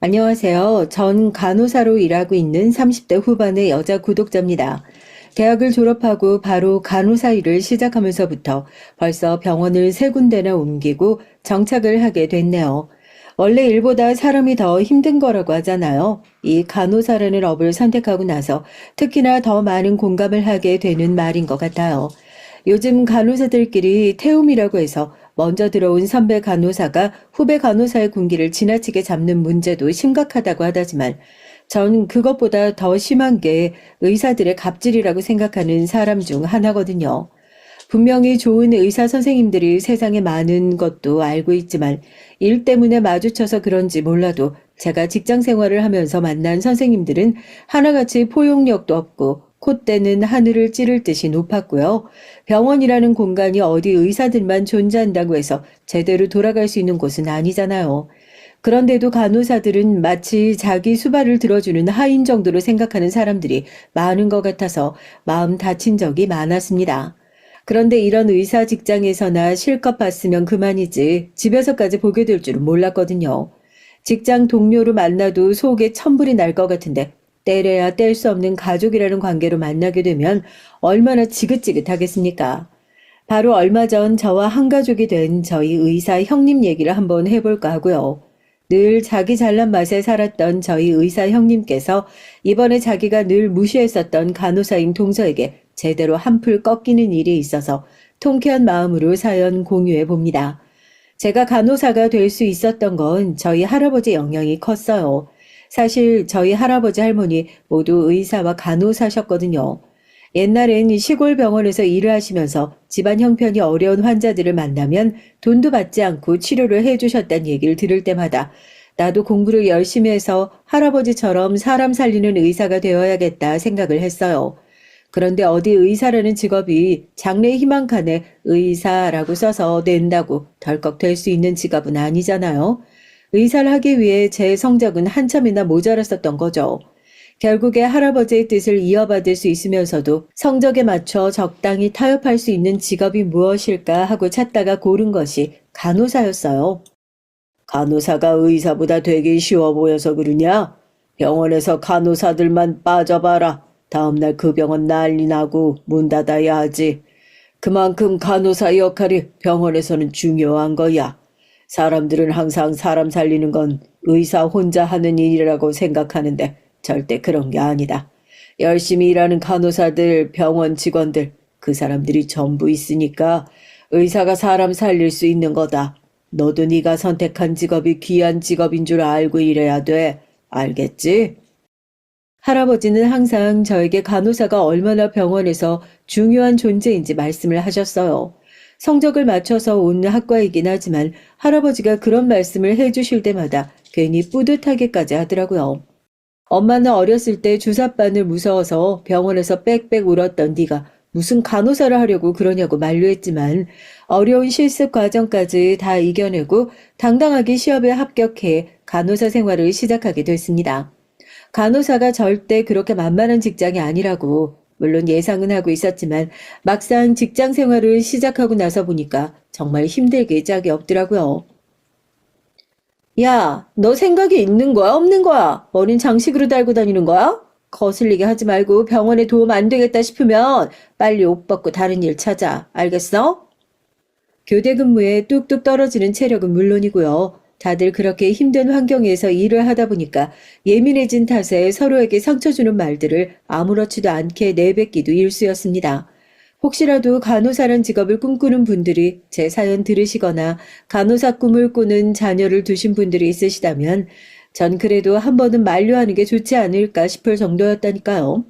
안녕하세요. 전 간호사로 일하고 있는 30대 후반의 여자 구독자입니다. 대학을 졸업하고 바로 간호사 일을 시작하면서부터 벌써 병원을 세 군데나 옮기고 정착을 하게 됐네요. 원래 일보다 사람이 더 힘든 거라고 하잖아요. 이 간호사라는 업을 선택하고 나서 특히나 더 많은 공감을 하게 되는 말인 것 같아요. 요즘 간호사들끼리 태움이라고 해서 먼저 들어온 선배 간호사가 후배 간호사의 군기를 지나치게 잡는 문제도 심각하다고 하다지만 전 그것보다 더 심한 게 의사들의 갑질이라고 생각하는 사람 중 하나거든요. 분명히 좋은 의사 선생님들이 세상에 많은 것도 알고 있지만 일 때문에 마주쳐서 그런지 몰라도 제가 직장 생활을 하면서 만난 선생님들은 하나같이 포용력도 없고 콧대는 하늘을 찌를 듯이 높았고요. 병원이라는 공간이 어디 의사들만 존재한다고 해서 제대로 돌아갈 수 있는 곳은 아니잖아요. 그런데도 간호사들은 마치 자기 수발을 들어주는 하인 정도로 생각하는 사람들이 많은 것 같아서 마음 다친 적이 많았습니다. 그런데 이런 의사 직장에서나 실컷 봤으면 그만이지 집에서까지 보게 될 줄은 몰랐거든요. 직장 동료로 만나도 속에 천불이 날 것 같은데 때려야 뗄 수 없는 가족이라는 관계로 만나게 되면 얼마나 지긋지긋하겠습니까? 바로 얼마 전 저와 한 가족이 된 저희 의사 형님 얘기를 한번 해볼까 하고요. 늘 자기 잘난 맛에 살았던 저희 의사 형님께서 이번에 자기가 늘 무시했었던 간호사인 동서에게 제대로 한풀 꺾이는 일이 있어서 통쾌한 마음으로 사연 공유해 봅니다. 제가 간호사가 될 수 있었던 건 저희 할아버지 영향이 컸어요. 사실 저희 할아버지 할머니 모두 의사와 간호사셨거든요. 옛날엔 시골 병원에서 일을 하시면서 집안 형편이 어려운 환자들을 만나면 돈도 받지 않고 치료를 해주셨다는 얘기를 들을 때마다 나도 공부를 열심히 해서 할아버지처럼 사람 살리는 의사가 되어야겠다 생각을 했어요. 그런데 어디 의사라는 직업이 장래 희망칸에 의사라고 써서 낸다고 덜컥 될 수 있는 직업은 아니잖아요. 의사를 하기 위해 제 성적은 한참이나 모자랐었던 거죠. 결국에 할아버지의 뜻을 이어받을 수 있으면서도 성적에 맞춰 적당히 타협할 수 있는 직업이 무엇일까 하고 찾다가 고른 것이 간호사였어요. 간호사가 의사보다 되게 쉬워 보여서 그러냐? 병원에서 간호사들만 빠져봐라. 다음날 그 병원 난리 나고 문 닫아야 하지. 그만큼 간호사 역할이 병원에서는 중요한 거야. 사람들은 항상 사람 살리는 건 의사 혼자 하는 일이라고 생각하는데 절대 그런 게 아니다. 열심히 일하는 간호사들, 병원 직원들, 그 사람들이 전부 있으니까 의사가 사람 살릴 수 있는 거다. 너도 네가 선택한 직업이 귀한 직업인 줄 알고 일해야 돼. 알겠지? 할아버지는 항상 저에게 간호사가 얼마나 병원에서 중요한 존재인지 말씀을 하셨어요. 성적을 맞춰서 온 학과이긴 하지만 할아버지가 그런 말씀을 해주실 때마다 괜히 뿌듯하게까지 하더라고요. 엄마는 어렸을 때 주사바늘 무서워서 병원에서 빽빽 울었던 네가 무슨 간호사를 하려고 그러냐고 만류했지만 어려운 실습 과정까지 다 이겨내고 당당하게 시험에 합격해 간호사 생활을 시작하게 됐습니다. 간호사가 절대 그렇게 만만한 직장이 아니라고 물론 예상은 하고 있었지만 막상 직장 생활을 시작하고 나서 보니까 정말 힘들게 짝이 없더라고요. 야, 너 생각이 있는 거야, 없는 거야? 머린 장식으로 달고 다니는 거야? 거슬리게 하지 말고 병원에 도움 안 되겠다 싶으면 빨리 옷 벗고 다른 일 찾아. 알겠어? 교대 근무에 뚝뚝 떨어지는 체력은 물론이고요. 다들 그렇게 힘든 환경에서 일을 하다 보니까 예민해진 탓에 서로에게 상처 주는 말들을 아무렇지도 않게 내뱉기도 일쑤였습니다. 혹시라도 간호사란 직업을 꿈꾸는 분들이 제 사연 들으시거나 간호사 꿈을 꾸는 자녀를 두신 분들이 있으시다면 전 그래도 한 번은 만류하는 게 좋지 않을까 싶을 정도였다니까요.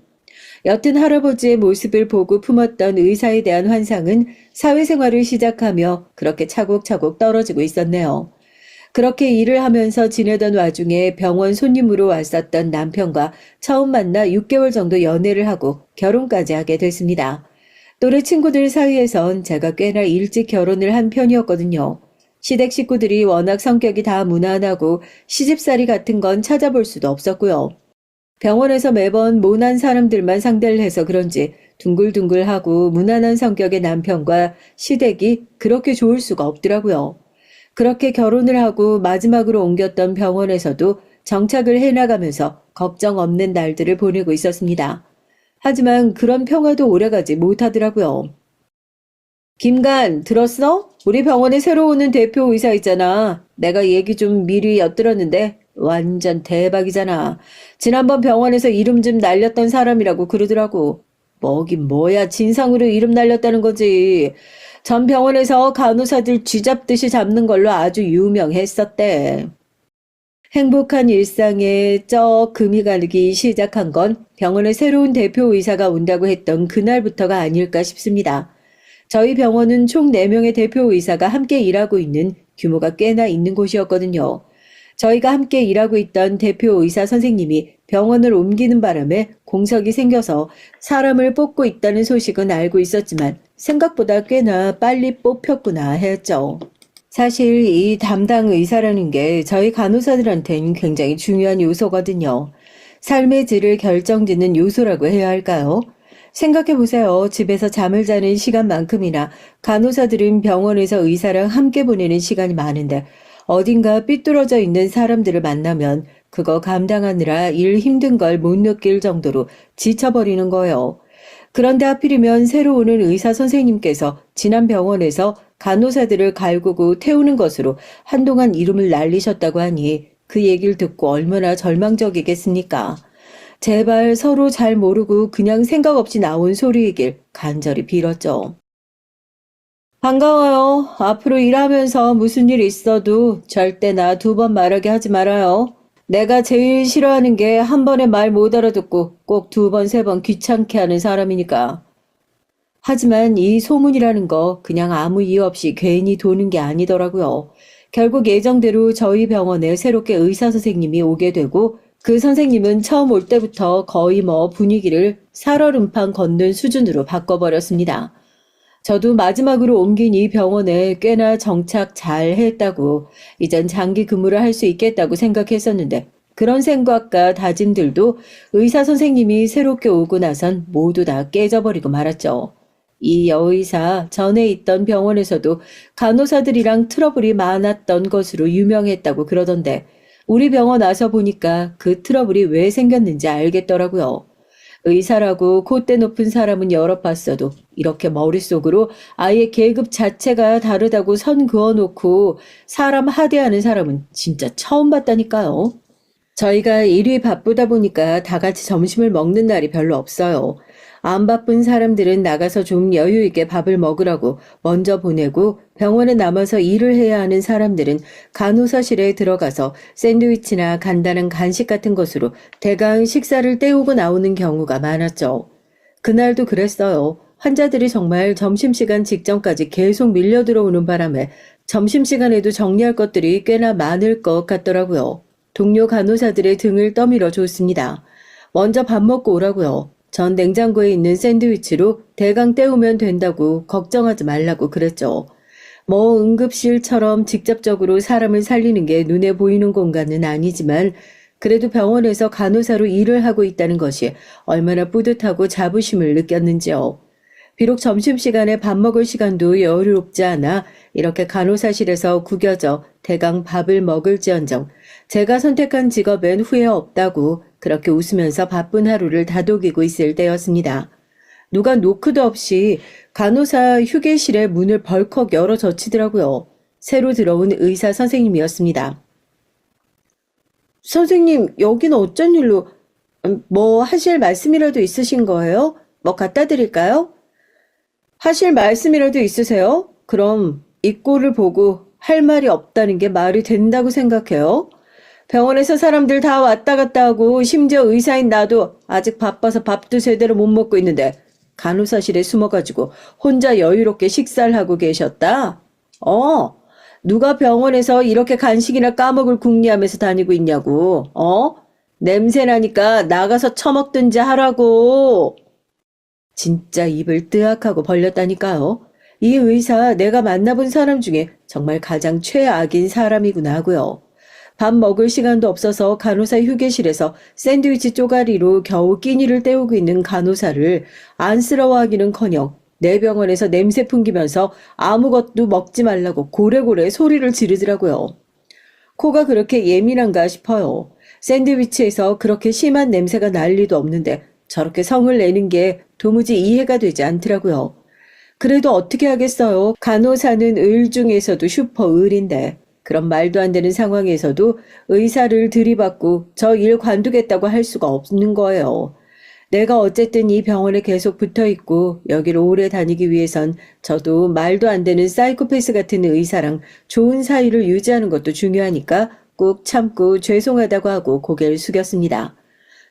여튼 할아버지의 모습을 보고 품었던 의사에 대한 환상은 사회생활을 시작하며 그렇게 차곡차곡 떨어지고 있었네요. 그렇게 일을 하면서 지내던 와중에 병원 손님으로 왔었던 남편과 처음 만나 6개월 정도 연애를 하고 결혼까지 하게 됐습니다. 또래 친구들 사이에선 제가 꽤나 일찍 결혼을 한 편이었거든요. 시댁 식구들이 워낙 성격이 다 무난하고 시집살이 같은 건 찾아볼 수도 없었고요. 병원에서 매번 모난 사람들만 상대를 해서 그런지 둥글둥글하고 무난한 성격의 남편과 시댁이 그렇게 좋을 수가 없더라고요. 그렇게 결혼을 하고 마지막으로 옮겼던 병원에서도 정착을 해나가면서 걱정 없는 날들을 보내고 있었습니다. 하지만 그런 평화도 오래가지 못하더라고요. 김간, 들었어? 우리 병원에 새로 오는 대표 의사 있잖아. 내가 얘기 좀 미리 엿들었는데 완전 대박이잖아. 지난번 병원에서 이름 좀 날렸던 사람이라고 그러더라고. 뭐긴 뭐야, 진상으로 이름 날렸다는 거지. 전 병원에서 간호사들 쥐잡듯이 잡는 걸로 아주 유명했었대. 행복한 일상에 금이 가기 시작한 건 병원에 새로운 대표 의사가 온다고 했던 그날부터가 아닐까 싶습니다. 저희 병원은 총 4명의 대표 의사가 함께 일하고 있는 규모가 꽤나 있는 곳이었거든요. 저희가 함께 일하고 있던 대표 의사 선생님이 병원을 옮기는 바람에 공석이 생겨서 사람을 뽑고 있다는 소식은 알고 있었지만 생각보다 꽤나 빨리 뽑혔구나 했죠. 사실 이 담당 의사라는 게 저희 간호사들한테는 굉장히 중요한 요소거든요. 삶의 질을 결정짓는 요소라고 해야 할까요? 생각해보세요. 집에서 잠을 자는 시간만큼이나 간호사들은 병원에서 의사랑 함께 보내는 시간이 많은데 어딘가 삐뚤어져 있는 사람들을 만나면 그거 감당하느라 일 힘든 걸 못 느낄 정도로 지쳐버리는 거예요. 그런데 하필이면 새로 오는 의사 선생님께서 지난 병원에서 간호사들을 갈구고 태우는 것으로 한동안 이름을 날리셨다고 하니 그 얘기를 듣고 얼마나 절망적이겠습니까? 제발 서로 잘 모르고 그냥 생각 없이 나온 소리이길 간절히 빌었죠. 반가워요. 앞으로 일하면서 무슨 일 있어도 절대 나 2번 말하게 하지 말아요. 내가 제일 싫어하는 게 한 번에 말 못 알아듣고 꼭 2번, 3번 귀찮게 하는 사람이니까. 하지만 이 소문이라는 거 그냥 아무 이유 없이 괜히 도는 게 아니더라고요. 결국 예정대로 저희 병원에 새롭게 의사 선생님이 오게 되고 그 선생님은 처음 올 때부터 거의 분위기를 살얼음판 걷는 수준으로 바꿔버렸습니다. 저도 마지막으로 옮긴 이 병원에 꽤나 정착 잘 했다고 이젠 장기 근무를 할 수 있겠다고 생각했었는데 그런 생각과 다짐들도 의사 선생님이 새롭게 오고 나선 모두 다 깨져버리고 말았죠. 이 여의사 전에 있던 병원에서도 간호사들이랑 트러블이 많았던 것으로 유명했다고 그러던데 우리 병원 와서 보니까 그 트러블이 왜 생겼는지 알겠더라고요. 의사라고 콧대 높은 사람은 여러 봤어도 이렇게 머릿속으로 아예 계급 자체가 다르다고 선 그어놓고 사람 하대하는 사람은 진짜 처음 봤다니까요. 저희가 일이 바쁘다 보니까 다 같이 점심을 먹는 날이 별로 없어요. 안 바쁜 사람들은 나가서 좀 여유 있게 밥을 먹으라고 먼저 보내고 병원에 남아서 일을 해야 하는 사람들은 간호사실에 들어가서 샌드위치나 간단한 간식 같은 것으로 대강 식사를 때우고 나오는 경우가 많았죠. 그날도 그랬어요. 환자들이 정말 점심시간 직전까지 계속 밀려 들어오는 바람에 점심시간에도 정리할 것들이 꽤나 많을 것 같더라고요. 동료 간호사들의 등을 떠밀어 줬습니다. 먼저 밥 먹고 오라고요. 전 냉장고에 있는 샌드위치로 대강 때우면 된다고 걱정하지 말라고 그랬죠. 응급실처럼 직접적으로 사람을 살리는 게 눈에 보이는 공간은 아니지만 그래도 병원에서 간호사로 일을 하고 있다는 것이 얼마나 뿌듯하고 자부심을 느꼈는지요. 비록 점심시간에 밥 먹을 시간도 여유롭지 않아 이렇게 간호사실에서 구겨져 대강 밥을 먹을지언정 제가 선택한 직업엔 후회 없다고 그렇게 웃으면서 바쁜 하루를 다독이고 있을 때였습니다. 누가 노크도 없이 간호사 휴게실의 문을 벌컥 열어 젖히더라고요. 새로 들어온 의사 선생님이었습니다. 선생님, 여기는 어쩐 일로 하실 말씀이라도 있으신 거예요? 갖다 드릴까요? 하실 말씀이라도 있으세요? 그럼 이 꼴을 보고 할 말이 없다는 게 말이 된다고 생각해요? 병원에서 사람들 다 왔다 갔다 하고 심지어 의사인 나도 아직 바빠서 밥도 제대로 못 먹고 있는데 간호사실에 숨어가지고 혼자 여유롭게 식사를 하고 계셨다? 누가 병원에서 이렇게 간식이나 까먹을 궁리하면서 다니고 있냐고. 냄새나니까 나가서 처먹든지 하라고. 진짜 입을 뜨악하고 벌렸다니까요. 이 의사 내가 만나본 사람 중에 정말 가장 최악인 사람이구나 하고요. 밥 먹을 시간도 없어서 간호사 휴게실에서 샌드위치 쪼가리로 겨우 끼니를 때우고 있는 간호사를 안쓰러워하기는커녕 내 병원에서 냄새 풍기면서 아무것도 먹지 말라고 고래고래 소리를 지르더라고요. 코가 그렇게 예민한가 싶어요. 샌드위치에서 그렇게 심한 냄새가 날 리도 없는데 저렇게 성을 내는 게 도무지 이해가 되지 않더라고요. 그래도 어떻게 하겠어요. 간호사는 을 중에서도 슈퍼 을인데. 그런 말도 안 되는 상황에서도 의사를 들이받고 저 일 관두겠다고 할 수가 없는 거예요. 내가 어쨌든 이 병원에 계속 붙어 있고 여기를 오래 다니기 위해선 저도 말도 안 되는 사이코패스 같은 의사랑 좋은 사이를 유지하는 것도 중요하니까 꾹 참고 죄송하다고 하고 고개를 숙였습니다.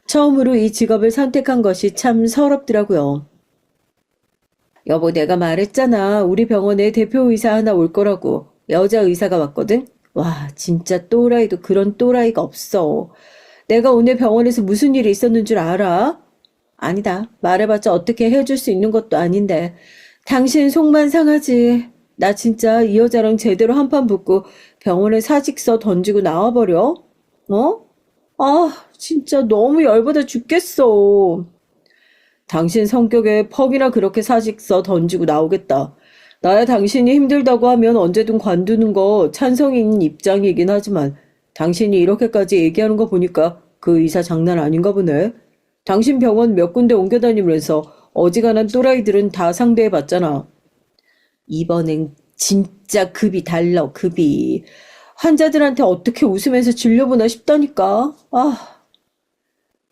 처음으로 이 직업을 선택한 것이 참 서럽더라고요. 여보, 내가 말했잖아. 우리 병원에 대표 의사 하나 올 거라고. 여자 의사가 왔거든? 와, 진짜 또라이도 그런 또라이가 없어. 내가 오늘 병원에서 무슨 일이 있었는 줄 알아? 아니다. 말해봤자 어떻게 해줄 수 있는 것도 아닌데. 당신 속만 상하지. 나 진짜 이 여자랑 제대로 한판 붙고 병원에 사직서 던지고 나와버려? 어? 아, 진짜 너무 열받아 죽겠어. 당신 성격에 퍽이나 그렇게 사직서 던지고 나오겠다. 나야 당신이 힘들다고 하면 언제든 관두는 거 찬성인 입장이긴 하지만 당신이 이렇게까지 얘기하는 거 보니까 그 의사 장난 아닌가 보네. 당신 병원 몇 군데 옮겨 다니면서 어지간한 또라이들은 다 상대해봤잖아. 이번엔 진짜 급이 달라, 급이. 환자들한테 어떻게 웃으면서 진료보나 싶다니까.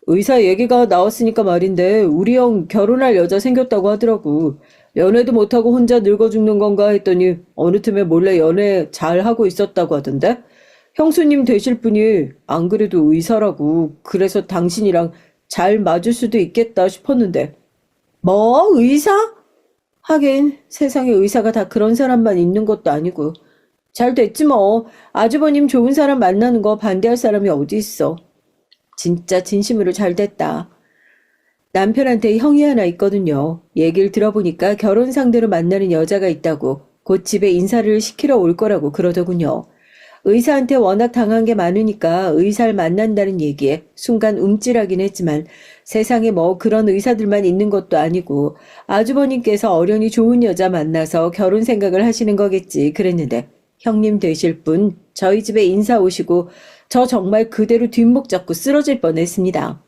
의사 얘기가 나왔으니까 말인데 우리 형 결혼할 여자 생겼다고 하더라고. 연애도 못하고 혼자 늙어 죽는 건가 했더니 어느 틈에 몰래 연애 잘하고 있었다고 하던데? 형수님 되실 분이 안 그래도 의사라고. 그래서 당신이랑 잘 맞을 수도 있겠다 싶었는데. 뭐? 의사? 하긴 세상에 의사가 다 그런 사람만 있는 것도 아니고. 잘 됐지 뭐. 아주버님 좋은 사람 만나는 거 반대할 사람이 어디 있어. 진짜 진심으로 잘 됐다. 남편한테 형이 하나 있거든요. 얘기를 들어보니까 결혼 상대로 만나는 여자가 있다고 곧 집에 인사를 시키러 올 거라고 그러더군요. 의사한테 워낙 당한 게 많으니까 의사를 만난다는 얘기에 순간 움찔하긴 했지만 세상에 뭐 그런 의사들만 있는 것도 아니고 아주버님께서 어련히 좋은 여자 만나서 결혼 생각을 하시는 거겠지 그랬는데 형님 되실 분 저희 집에 인사 오시고 저 정말 그대로 뒷목 잡고 쓰러질 뻔했습니다.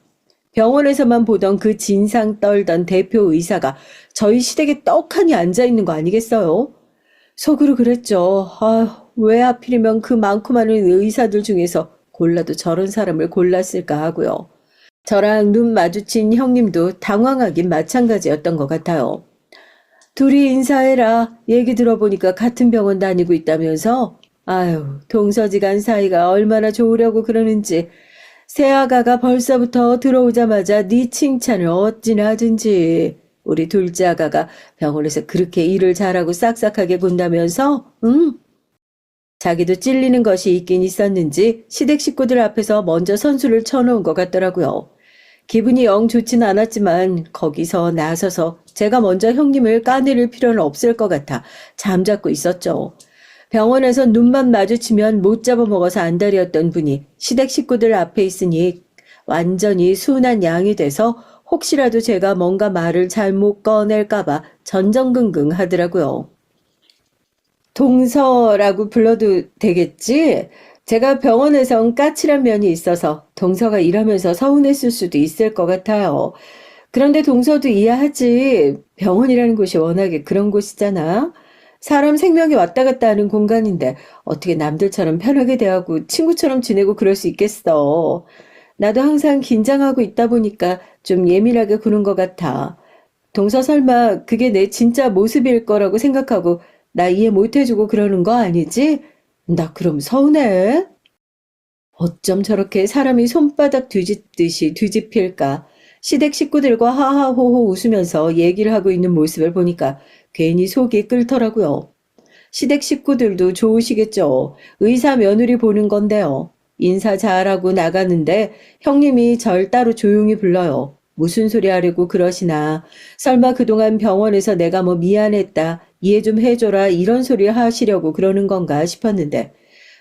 병원에서만 보던 그 진상 떨던 대표 의사가 저희 시댁에 떡하니 앉아있는 거 아니겠어요? 속으로 그랬죠. 왜 하필이면 그 많고 많은 의사들 중에서 골라도 저런 사람을 골랐을까 하고요. 저랑 눈 마주친 형님도 당황하긴 마찬가지였던 것 같아요. 둘이 인사해라. 얘기 들어보니까 같은 병원 다니고 있다면서? 아유, 동서지간 사이가 얼마나 좋으려고 그러는지. 새아가가 벌써부터 들어오자마자 네 칭찬을 어찌나 하든지. 우리 둘째 아가가 병원에서 그렇게 일을 잘하고 싹싹하게 본다면서? 응? 자기도 찔리는 것이 있긴 있었는지 시댁 식구들 앞에서 먼저 선수를 쳐놓은 것 같더라고요. 기분이 영 좋진 않았지만 거기서 나서서 제가 먼저 형님을 까내릴 필요는 없을 것 같아 잠잡고 있었죠. 병원에서 눈만 마주치면 못 잡아먹어서 안달이었던 분이 시댁 식구들 앞에 있으니 완전히 순한 양이 돼서 혹시라도 제가 뭔가 말을 잘못 꺼낼까봐 전전긍긍 하더라고요. 동서라고 불러도 되겠지? 제가 병원에선 까칠한 면이 있어서 동서가 일하면서 서운했을 수도 있을 것 같아요. 그런데 동서도 이해하지. 병원이라는 곳이 워낙에 그런 곳이잖아. 사람 생명이 왔다 갔다 하는 공간인데 어떻게 남들처럼 편하게 대하고 친구처럼 지내고 그럴 수 있겠어. 나도 항상 긴장하고 있다 보니까 좀 예민하게 구는 것 같아. 동서 설마 그게 내 진짜 모습일 거라고 생각하고 나 이해 못 해주고 그러는 거 아니지? 나 그럼 서운해. 어쩜 저렇게 사람이 손바닥 뒤집듯이 뒤집힐까? 시댁 식구들과 하하호호 웃으면서 얘기를 하고 있는 모습을 보니까 괜히 속이 끓더라고요. 시댁 식구들도 좋으시겠죠. 의사 며느리 보는 건데요. 인사 잘하고 나가는데 형님이 절 따로 조용히 불러요. 무슨 소리 하려고 그러시나. 설마 그동안 병원에서 내가 뭐 미안했다, 이해 좀 해줘라 이런 소리 하시려고 그러는 건가 싶었는데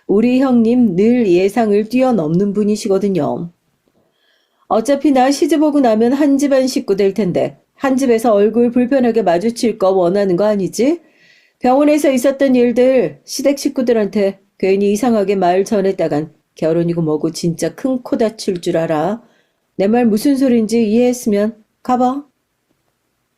우리 형님 늘 예상을 뛰어넘는 분이시거든요. 어차피 나 시집오고 나면 한 집안 식구 될 텐데 한 집에서 얼굴 불편하게 마주칠 거 원하는 거 아니지? 병원에서 있었던 일들 시댁 식구들한테 괜히 이상하게 말 전했다간 결혼이고 뭐고 진짜 큰 코 다칠 줄 알아. 내 말 무슨 소린지 이해했으면 가봐.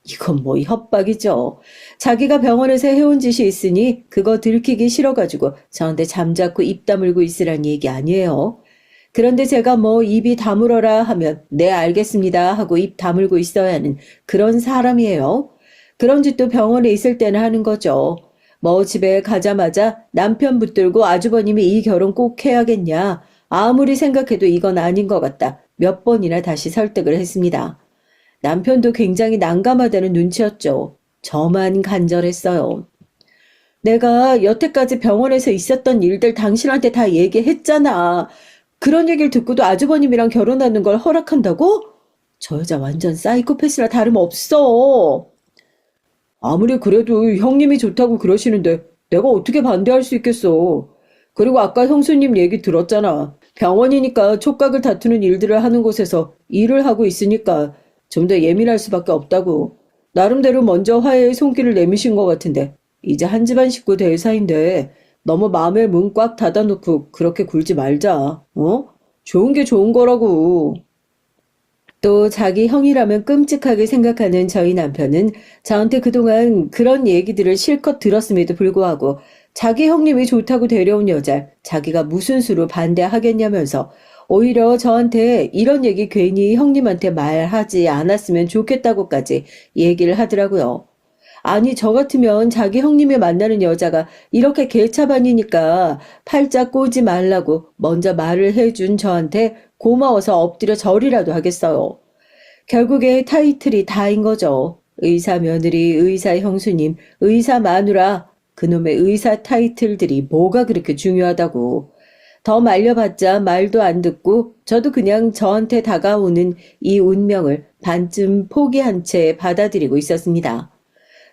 이건 뭐 협박이죠. 자기가 병원에서 해온 짓이 있으니 그거 들키기 싫어가지고 저한테 잠자코 입 다물고 있으란 얘기 아니에요. 그런데 제가 뭐 입이 다물어라 하면 네 알겠습니다 하고 입 다물고 있어야 하는 그런 사람이에요. 그런 짓도 병원에 있을 때는 하는 거죠. 뭐 집에 가자마자 남편 붙들고 아주버님이 이 결혼 꼭 해야겠냐. 아무리 생각해도 이건 아닌 것 같다. 몇 번이나 다시 설득을 했습니다. 남편도 굉장히 난감하다는 눈치였죠. 저만 간절했어요. 내가 여태까지 병원에서 있었던 일들 당신한테 다 얘기했잖아. 그런 얘기를 듣고도 아주버님이랑 결혼하는 걸 허락한다고? 저 여자 완전 사이코패스라 다름없어. 아무리 그래도 형님이 좋다고 그러시는데 내가 어떻게 반대할 수 있겠어. 그리고 아까 형수님 얘기 들었잖아. 병원이니까 촉각을 다투는 일들을 하는 곳에서 일을 하고 있으니까 좀 더 예민할 수밖에 없다고. 나름대로 먼저 화해의 손길을 내미신 것 같은데 이제 한 집안 식구 될 사이인데 너무 마음에 문 꽉 닫아놓고 그렇게 굴지 말자. 어? 좋은 게 좋은 거라고. 또 자기 형이라면 끔찍하게 생각하는 저희 남편은 저한테 그동안 그런 얘기들을 실컷 들었음에도 불구하고 자기 형님이 좋다고 데려온 여자 자기가 무슨 수로 반대하겠냐면서 오히려 저한테 이런 얘기 괜히 형님한테 말하지 않았으면 좋겠다고까지 얘기를 하더라고요. 아니 저 같으면 자기 형님이 만나는 여자가 이렇게 개차반이니까 팔자 꼬지 말라고 먼저 말을 해준 저한테 고마워서 엎드려 절이라도 하겠어요. 결국에 타이틀이 다인 거죠. 의사 며느리, 의사 형수님, 의사 마누라, 그놈의 의사 타이틀들이 뭐가 그렇게 중요하다고. 더 말려봤자 말도 안 듣고 저도 그냥 저한테 다가오는 이 운명을 반쯤 포기한 채 받아들이고 있었습니다.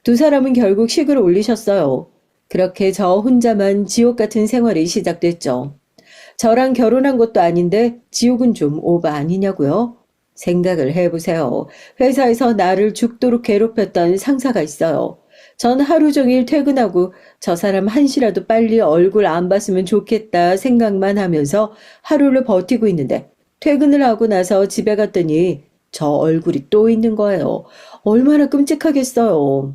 두 사람은 결국 식을 올리셨어요. 그렇게 저 혼자만 지옥 같은 생활이 시작됐죠. 저랑 결혼한 것도 아닌데 지옥은 좀 오바 아니냐고요? 생각을 해보세요. 회사에서 나를 죽도록 괴롭혔던 상사가 있어요. 전 하루 종일 퇴근하고 저 사람 한시라도 빨리 얼굴 안 봤으면 좋겠다 생각만 하면서 하루를 버티고 있는데 퇴근을 하고 나서 집에 갔더니 저 얼굴이 또 있는 거예요. 얼마나 끔찍하겠어요.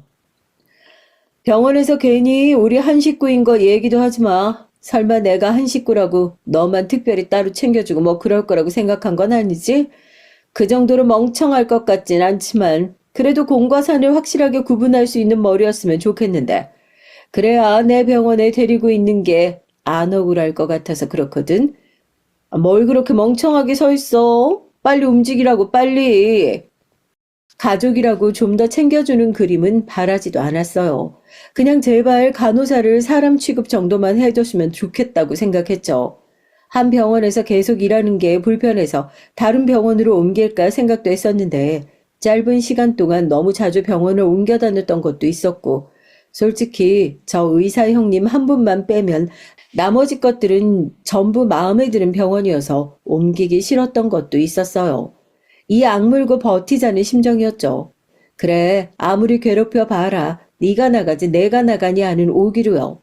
병원에서 괜히 우리 한 식구인 거 얘기도 하지 마. 설마 내가 한 식구라고 너만 특별히 따로 챙겨주고 뭐 그럴 거라고 생각한 건 아니지? 그 정도로 멍청할 것 같진 않지만 그래도 공과 산을 확실하게 구분할 수 있는 머리였으면 좋겠는데 그래야 내 병원에 데리고 있는 게 안 억울할 것 같아서 그렇거든. 뭘 그렇게 멍청하게 서 있어? 빨리 움직이라고 빨리. 가족이라고 좀 더 챙겨주는 그림은 바라지도 않았어요. 그냥 제발 간호사를 사람 취급 정도만 해줬으면 좋겠다고 생각했죠. 한 병원에서 계속 일하는 게 불편해서 다른 병원으로 옮길까 생각도 했었는데 짧은 시간 동안 너무 자주 병원을 옮겨 다녔던 것도 있었고 솔직히 저 의사 형님 한 분만 빼면 나머지 것들은 전부 마음에 드는 병원이어서 옮기기 싫었던 것도 있었어요. 이 악물고 버티자는 심정이었죠. 그래, 아무리 괴롭혀 봐라. 네가 나가지 내가 나가니 하는 오기로요.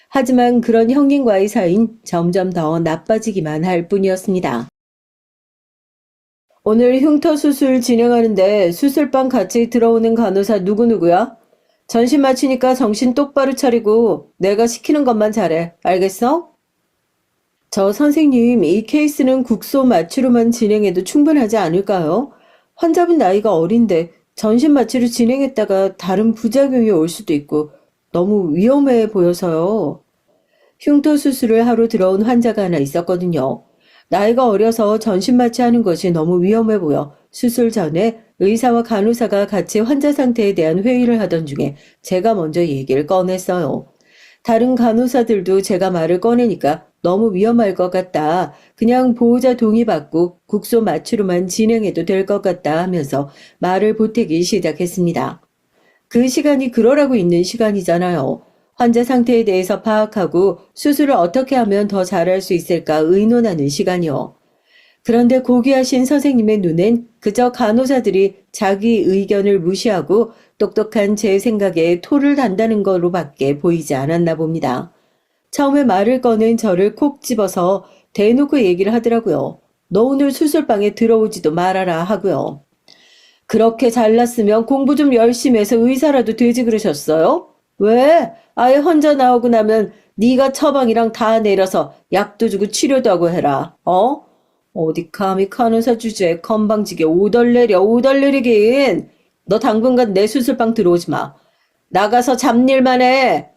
하지만 그런 형님과의 사이는 점점 더 나빠지기만 할 뿐이었습니다. 오늘 흉터 수술 진행하는데 수술방 같이 들어오는 간호사 누구누구야? 전신 마치니까 정신 똑바로 차리고 내가 시키는 것만 잘해. 알겠어? 저 선생님, 이 케이스는 국소 마취로만 진행해도 충분하지 않을까요? 환자분 나이가 어린데 전신 마취로 진행했다가 다른 부작용이 올 수도 있고 너무 위험해 보여서요. 흉터 수술을 하러 들어온 환자가 하나 있었거든요. 나이가 어려서 전신 마취하는 것이 너무 위험해 보여 수술 전에 의사와 간호사가 같이 환자 상태에 대한 회의를 하던 중에 제가 먼저 얘기를 꺼냈어요. 다른 간호사들도 제가 말을 꺼내니까 너무 위험할 것 같다. 그냥 보호자 동의 받고 국소 마취로만 진행해도 될 것 같다 하면서 말을 보태기 시작했습니다. 그 시간이 그러라고 있는 시간이잖아요. 환자 상태에 대해서 파악하고 수술을 어떻게 하면 더 잘할 수 있을까 의논하는 시간이요. 그런데 고귀하신 선생님의 눈엔 그저 간호사들이 자기 의견을 무시하고 똑똑한 제 생각에 토를 단다는 거로밖에 보이지 않았나 봅니다. 처음에 말을 꺼낸 저를 콕 집어서 대놓고 얘기를 하더라고요. 너 오늘 수술방에 들어오지도 말아라 하고요. 그렇게 잘났으면 공부 좀 열심히 해서 의사라도 되지 그러셨어요? 왜? 아예 혼자 나오고 나면 네가 처방이랑 다 내려서 약도 주고 치료도 하고 해라. 어? 어디 감히 간호사 주제에 건방지게 오덜내리긴. 너 당분간 내 수술방 들어오지 마. 나가서 잡일만 해.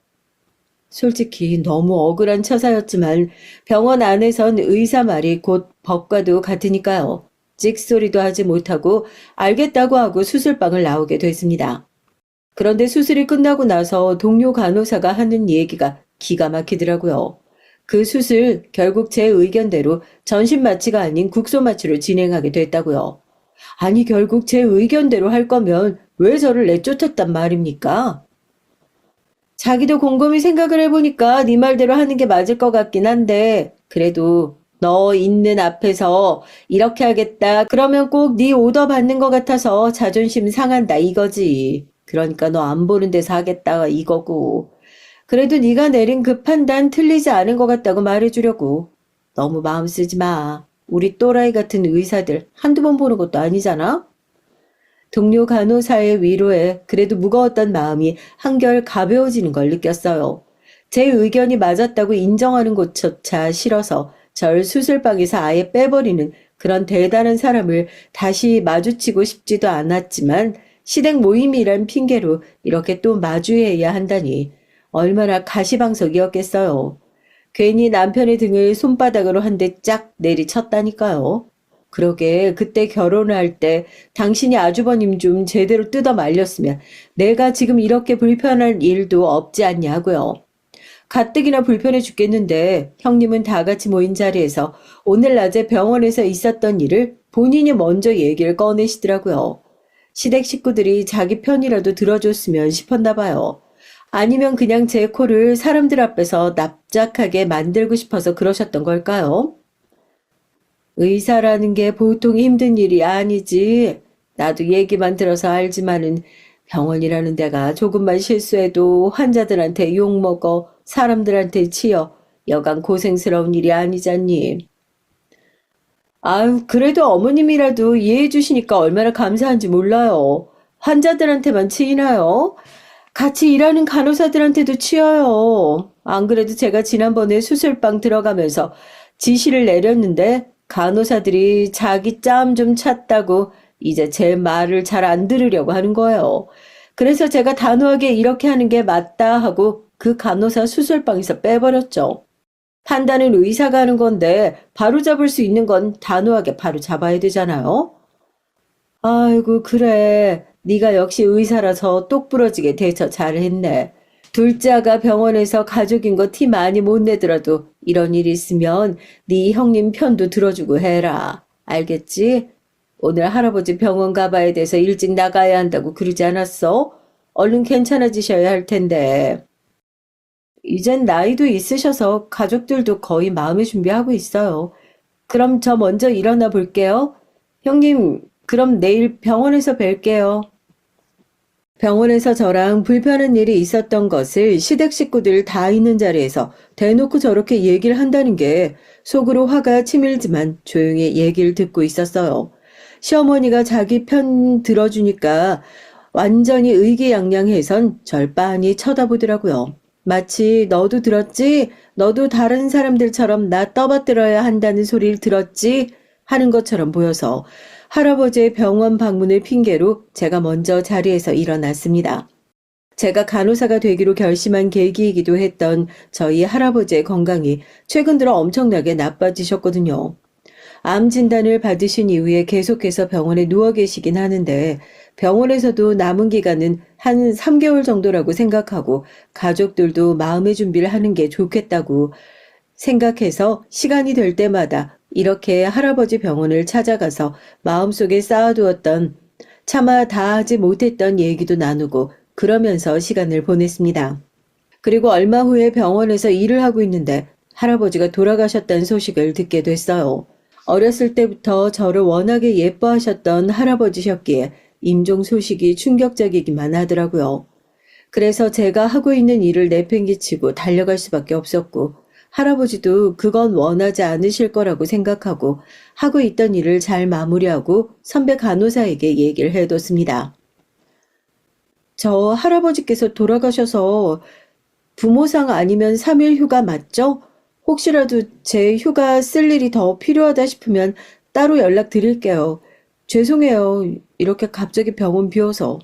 솔직히 너무 억울한 처사였지만 병원 안에선 의사 말이 곧 법과도 같으니까요. 찍소리도 하지 못하고 알겠다고 하고 수술방을 나오게 됐습니다. 그런데 수술이 끝나고 나서 동료 간호사가 하는 얘기가 기가 막히더라고요. 그 수술 결국 제 의견대로 전신 마취가 아닌 국소 마취로 진행하게 됐다고요. 아니 결국 제 의견대로 할 거면 왜 저를 내쫓았단 말입니까? 자기도 곰곰이 생각을 해보니까 네 말대로 하는 게 맞을 것 같긴 한데 그래도 너 있는 앞에서 이렇게 하겠다 그러면 꼭 네 오더 받는 것 같아서 자존심 상한다 이거지. 그러니까 너 안 보는 데서 하겠다 이거고. 그래도 네가 내린 그 판단 틀리지 않은 것 같다고 말해주려고. 너무 마음 쓰지 마. 우리 또라이 같은 의사들 한두 번 보는 것도 아니잖아? 동료 간호사의 위로에 그래도 무거웠던 마음이 한결 가벼워지는 걸 느꼈어요. 제 의견이 맞았다고 인정하는 것조차 싫어서 절 수술방에서 아예 빼버리는 그런 대단한 사람을 다시 마주치고 싶지도 않았지만 시댁 모임이란 핑계로 이렇게 또 마주해야 한다니 얼마나 가시방석이었겠어요. 괜히 남편의 등을 손바닥으로 한 대 짝 내리쳤다니까요. 그러게 그때 결혼할 때 당신이 아주버님 좀 제대로 뜯어 말렸으면 내가 지금 이렇게 불편할 일도 없지 않냐고요. 가뜩이나 불편해 죽겠는데 형님은 다 같이 모인 자리에서 오늘 낮에 병원에서 있었던 일을 본인이 먼저 얘기를 꺼내시더라고요. 시댁 식구들이 자기 편이라도 들어줬으면 싶었나 봐요. 아니면 그냥 제 코를 사람들 앞에서 납작하게 만들고 싶어서 그러셨던 걸까요? 의사라는 게 보통 힘든 일이 아니지. 나도 얘기만 들어서 알지만은 병원이라는 데가 조금만 실수해도 환자들한테 욕먹어 사람들한테 치여 여간 고생스러운 일이 아니잖니. 아유, 그래도 어머님이라도 이해해 주시니까 얼마나 감사한지 몰라요. 환자들한테만 치이나요? 같이 일하는 간호사들한테도 치여요. 안 그래도 제가 지난번에 수술방 들어가면서 지시를 내렸는데 간호사들이 자기 짬 좀 찼다고 이제 제 말을 잘 안 들으려고 하는 거예요. 그래서 제가 단호하게 이렇게 하는 게 맞다 하고 그 간호사 수술방에서 빼버렸죠. 판단은 의사가 하는 건데 바로 잡을 수 있는 건 단호하게 바로 잡아야 되잖아요. 아이고 그래. 네가 역시 의사라서 똑부러지게 대처 잘했네. 둘째가 병원에서 가족인 거 티 많이 못 내더라도 이런 일 있으면 네 형님 편도 들어주고 해라. 알겠지? 오늘 할아버지 병원 가봐야 돼서 일찍 나가야 한다고 그러지 않았어? 얼른 괜찮아지셔야 할 텐데. 이젠 나이도 있으셔서 가족들도 거의 마음의 준비하고 있어요. 그럼 저 먼저 일어나 볼게요. 형님, 그럼 내일 병원에서 뵐게요. 병원에서 저랑 불편한 일이 있었던 것을 시댁 식구들 다 있는 자리에서 대놓고 저렇게 얘기를 한다는 게 속으로 화가 치밀지만 조용히 얘기를 듣고 있었어요. 시어머니가 자기 편 들어주니까 완전히 의기양양해선 절 빤히 쳐다보더라고요. 마치 너도 들었지? 너도 다른 사람들처럼 나 떠받들어야 한다는 소리를 들었지? 하는 것처럼 보여서 할아버지의 병원 방문을 핑계로 제가 먼저 자리에서 일어났습니다. 제가 간호사가 되기로 결심한 계기이기도 했던 저희 할아버지의 건강이 최근 들어 엄청나게 나빠지셨거든요. 암 진단을 받으신 이후에 계속해서 병원에 누워 계시긴 하는데 병원에서도 남은 기간은 한 3개월 정도라고 생각하고 가족들도 마음의 준비를 하는 게 좋겠다고 생각해서 시간이 될 때마다 이렇게 할아버지 병원을 찾아가서 마음속에 쌓아두었던 차마 다 하지 못했던 얘기도 나누고 그러면서 시간을 보냈습니다. 그리고 얼마 후에 병원에서 일을 하고 있는데 할아버지가 돌아가셨다는 소식을 듣게 됐어요. 어렸을 때부터 저를 워낙에 예뻐하셨던 할아버지셨기에 임종 소식이 충격적이기만 하더라고요. 그래서 제가 하고 있는 일을 내팽개치고 달려갈 수밖에 없었고, 할아버지도 그건 원하지 않으실 거라고 생각하고 하고 있던 일을 잘 마무리하고 선배 간호사에게 얘기를 해뒀습니다. 저 할아버지께서 돌아가셔서 부모상 아니면 3일 휴가 맞죠? 혹시라도 제 휴가 쓸 일이 더 필요하다 싶으면 따로 연락드릴게요. 죄송해요. 이렇게 갑자기 병원 비워서.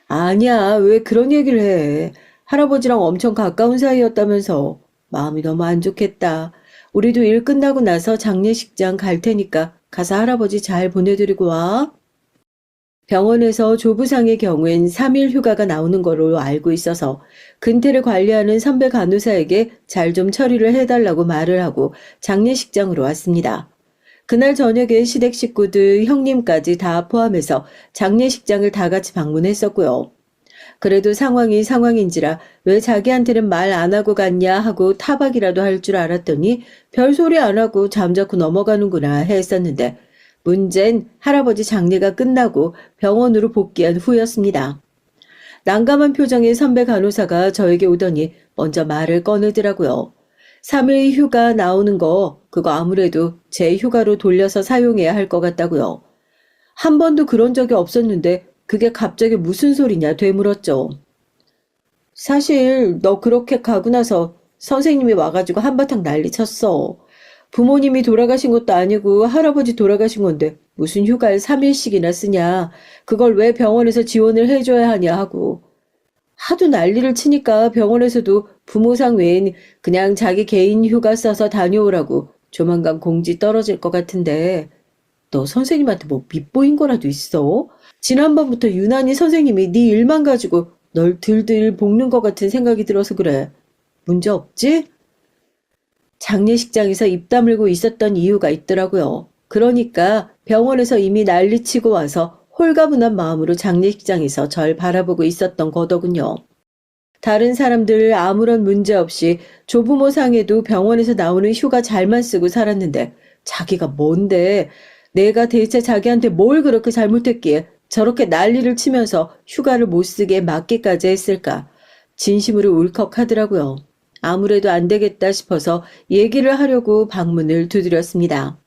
아니야, 왜 그런 얘기를 해. 할아버지랑 엄청 가까운 사이였다면서. 마음이 너무 안 좋겠다. 우리도 일 끝나고 나서 장례식장 갈 테니까 가서 할아버지 잘 보내드리고 와. 병원에서 조부상의 경우엔 3일 휴가가 나오는 걸로 알고 있어서 근태를 관리하는 선배 간호사에게 잘 좀 처리를 해달라고 말을 하고 장례식장으로 왔습니다. 그날 저녁에 시댁 식구들, 형님까지 다 포함해서 장례식장을 다 같이 방문했었고요. 그래도 상황이 상황인지라 왜 자기한테는 말 안 하고 갔냐 하고 타박이라도 할 줄 알았더니 별소리 안 하고 잠자코 넘어가는구나 했었는데 문제는 할아버지 장례가 끝나고 병원으로 복귀한 후였습니다. 난감한 표정의 선배 간호사가 저에게 오더니 먼저 말을 꺼내더라고요. 3일 휴가 나오는 거 그거 아무래도 제 휴가로 돌려서 사용해야 할 것 같다고요. 한 번도 그런 적이 없었는데 그게 갑자기 무슨 소리냐 되물었죠. 사실 너 그렇게 가고 나서 선생님이 와가지고 한바탕 난리 쳤어. 부모님이 돌아가신 것도 아니고 할아버지 돌아가신 건데 무슨 휴가를 3일씩이나 쓰냐. 그걸 왜 병원에서 지원을 해줘야 하냐 하고. 하도 난리를 치니까 병원에서도 부모상 외엔 그냥 자기 개인 휴가 써서 다녀오라고 조만간 공지 떨어질 것 같은데 너 선생님한테 뭐 밉보인 거라도 있어? 지난번부터 유난히 선생님이 네 일만 가지고 널 들들 볶는 것 같은 생각이 들어서 그래. 문제 없지? 장례식장에서 입 다물고 있었던 이유가 있더라고요. 그러니까 병원에서 이미 난리치고 와서 홀가분한 마음으로 장례식장에서 절 바라보고 있었던 거더군요. 다른 사람들 아무런 문제 없이 조부모 상에도 병원에서 나오는 휴가 잘만 쓰고 살았는데 자기가 뭔데 내가 대체 자기한테 뭘 그렇게 잘못했기에 저렇게 난리를 치면서 휴가를 못 쓰게 막기까지 했을까. 진심으로 울컥하더라고요. 아무래도 안 되겠다 싶어서 얘기를 하려고 방문을 두드렸습니다.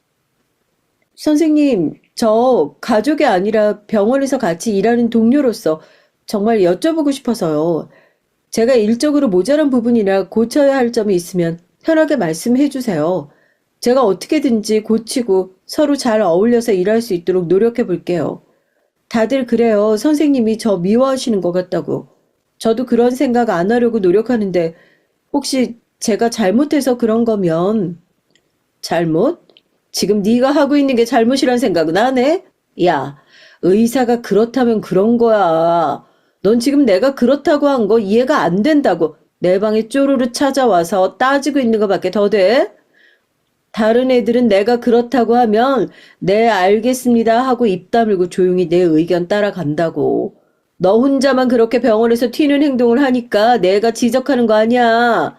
선생님, 저 가족이 아니라 병원에서 같이 일하는 동료로서 정말 여쭤보고 싶어서요. 제가 일적으로 모자란 부분이나 고쳐야 할 점이 있으면 편하게 말씀해 주세요. 제가 어떻게든지 고치고 서로 잘 어울려서 일할 수 있도록 노력해 볼게요. 다들 그래요. 선생님이 저 미워하시는 것 같다고. 저도 그런 생각 안 하려고 노력하는데 혹시 제가 잘못해서 그런 거면 잘못? 지금 네가 하고 있는 게 잘못이란 생각은 안 해? 야, 의사가 그렇다면 그런 거야. 넌 지금 내가 그렇다고 한 거 이해가 안 된다고 내 방에 쪼르르 찾아와서 따지고 있는 거밖에 더 돼? 다른 애들은 내가 그렇다고 하면 네 알겠습니다 하고 입 다물고 조용히 내 의견 따라간다고. 너 혼자만 그렇게 병원에서 튀는 행동을 하니까 내가 지적하는 거 아니야.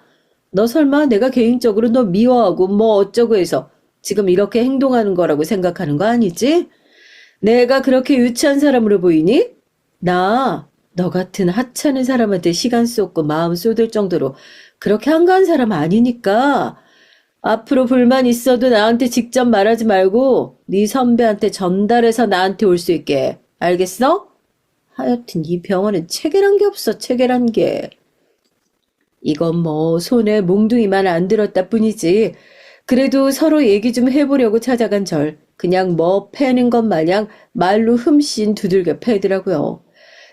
너 설마 내가 개인적으로 너 미워하고 뭐 어쩌고 해서 지금 이렇게 행동하는 거라고 생각하는 거 아니지? 내가 그렇게 유치한 사람으로 보이니? 너 같은 하찮은 사람한테 시간 쏟고 마음 쏟을 정도로 그렇게 한가한 사람 아니니까 앞으로 불만 있어도 나한테 직접 말하지 말고 네 선배한테 전달해서 나한테 올 수 있게. 알겠어? 하여튼 이 병원엔 체계란 게 없어, 체계란 게. 이건 뭐 손에 몽둥이만 안 들었다 뿐이지. 그래도 서로 얘기 좀 해보려고 찾아간 절 그냥 뭐 패는 것 마냥 말로 흠씬 두들겨 패더라고요.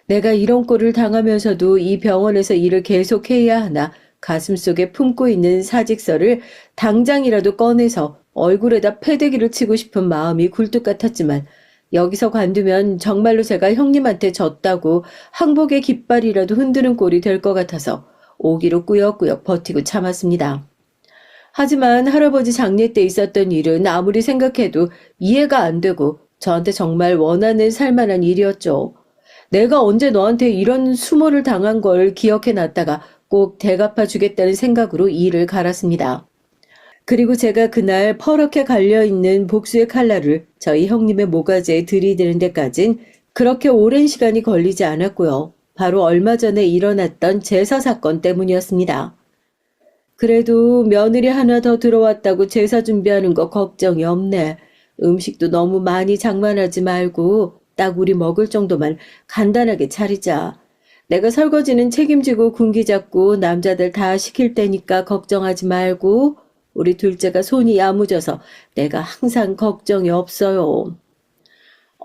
내가 이런 꼴을 당하면서도 이 병원에서 일을 계속해야 하나 가슴속에 품고 있는 사직서를 당장이라도 꺼내서 얼굴에다 패대기를 치고 싶은 마음이 굴뚝 같았지만 여기서 관두면 정말로 제가 형님한테 졌다고 항복의 깃발이라도 흔드는 꼴이 될 것 같아서 오기로 꾸역꾸역 버티고 참았습니다. 하지만 할아버지 장례 때 있었던 일은 아무리 생각해도 이해가 안 되고 저한테 정말 원하는 살만한 일이었죠. 내가 언제 너한테 이런 수모를 당한 걸 기억해 놨다가 꼭 대갚아 주겠다는 생각으로 이를 갈았습니다. 그리고 제가 그날 퍼렇게 갈려있는 복수의 칼날을 저희 형님의 모가지에 들이대는 데까진 그렇게 오랜 시간이 걸리지 않았고요. 바로 얼마 전에 일어났던 제사 사건 때문이었습니다. 그래도 며느리 하나 더 들어왔다고 제사 준비하는 거 걱정이 없네. 음식도 너무 많이 장만하지 말고 딱 우리 먹을 정도만 간단하게 차리자. 내가 설거지는 책임지고 군기 잡고 남자들 다 시킬 테니까 걱정하지 말고 우리 둘째가 손이 야무져서 내가 항상 걱정이 없어요.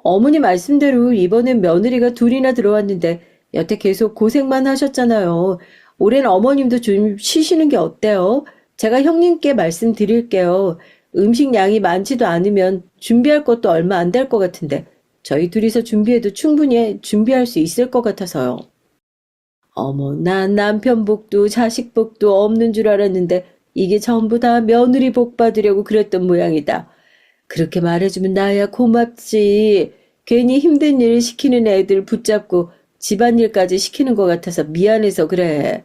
어머니 말씀대로 이번엔 며느리가 둘이나 들어왔는데 여태 계속 고생만 하셨잖아요. 올해는 어머님도 좀 쉬시는 게 어때요? 제가 형님께 말씀드릴게요. 음식 양이 많지도 않으면 준비할 것도 얼마 안 될 것 같은데 저희 둘이서 준비해도 충분히 준비할 수 있을 것 같아서요. 어머, 난 남편 복도 자식 복도 없는 줄 알았는데 이게 전부 다 며느리 복 받으려고 그랬던 모양이다. 그렇게 말해주면 나야 고맙지. 괜히 힘든 일 시키는 애들 붙잡고 집안일까지 시키는 것 같아서 미안해서 그래.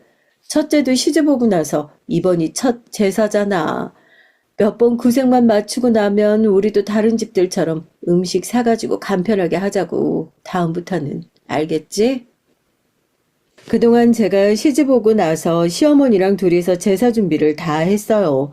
첫째도 시집 오고 나서 이번이 첫 제사잖아. 몇 번 고생만 마치고 나면 우리도 다른 집들처럼 음식 사가지고 간편하게 하자고. 다음부터는. 알겠지? 그동안 제가 시집 오고 나서 시어머니랑 둘이서 제사 준비를 다 했어요.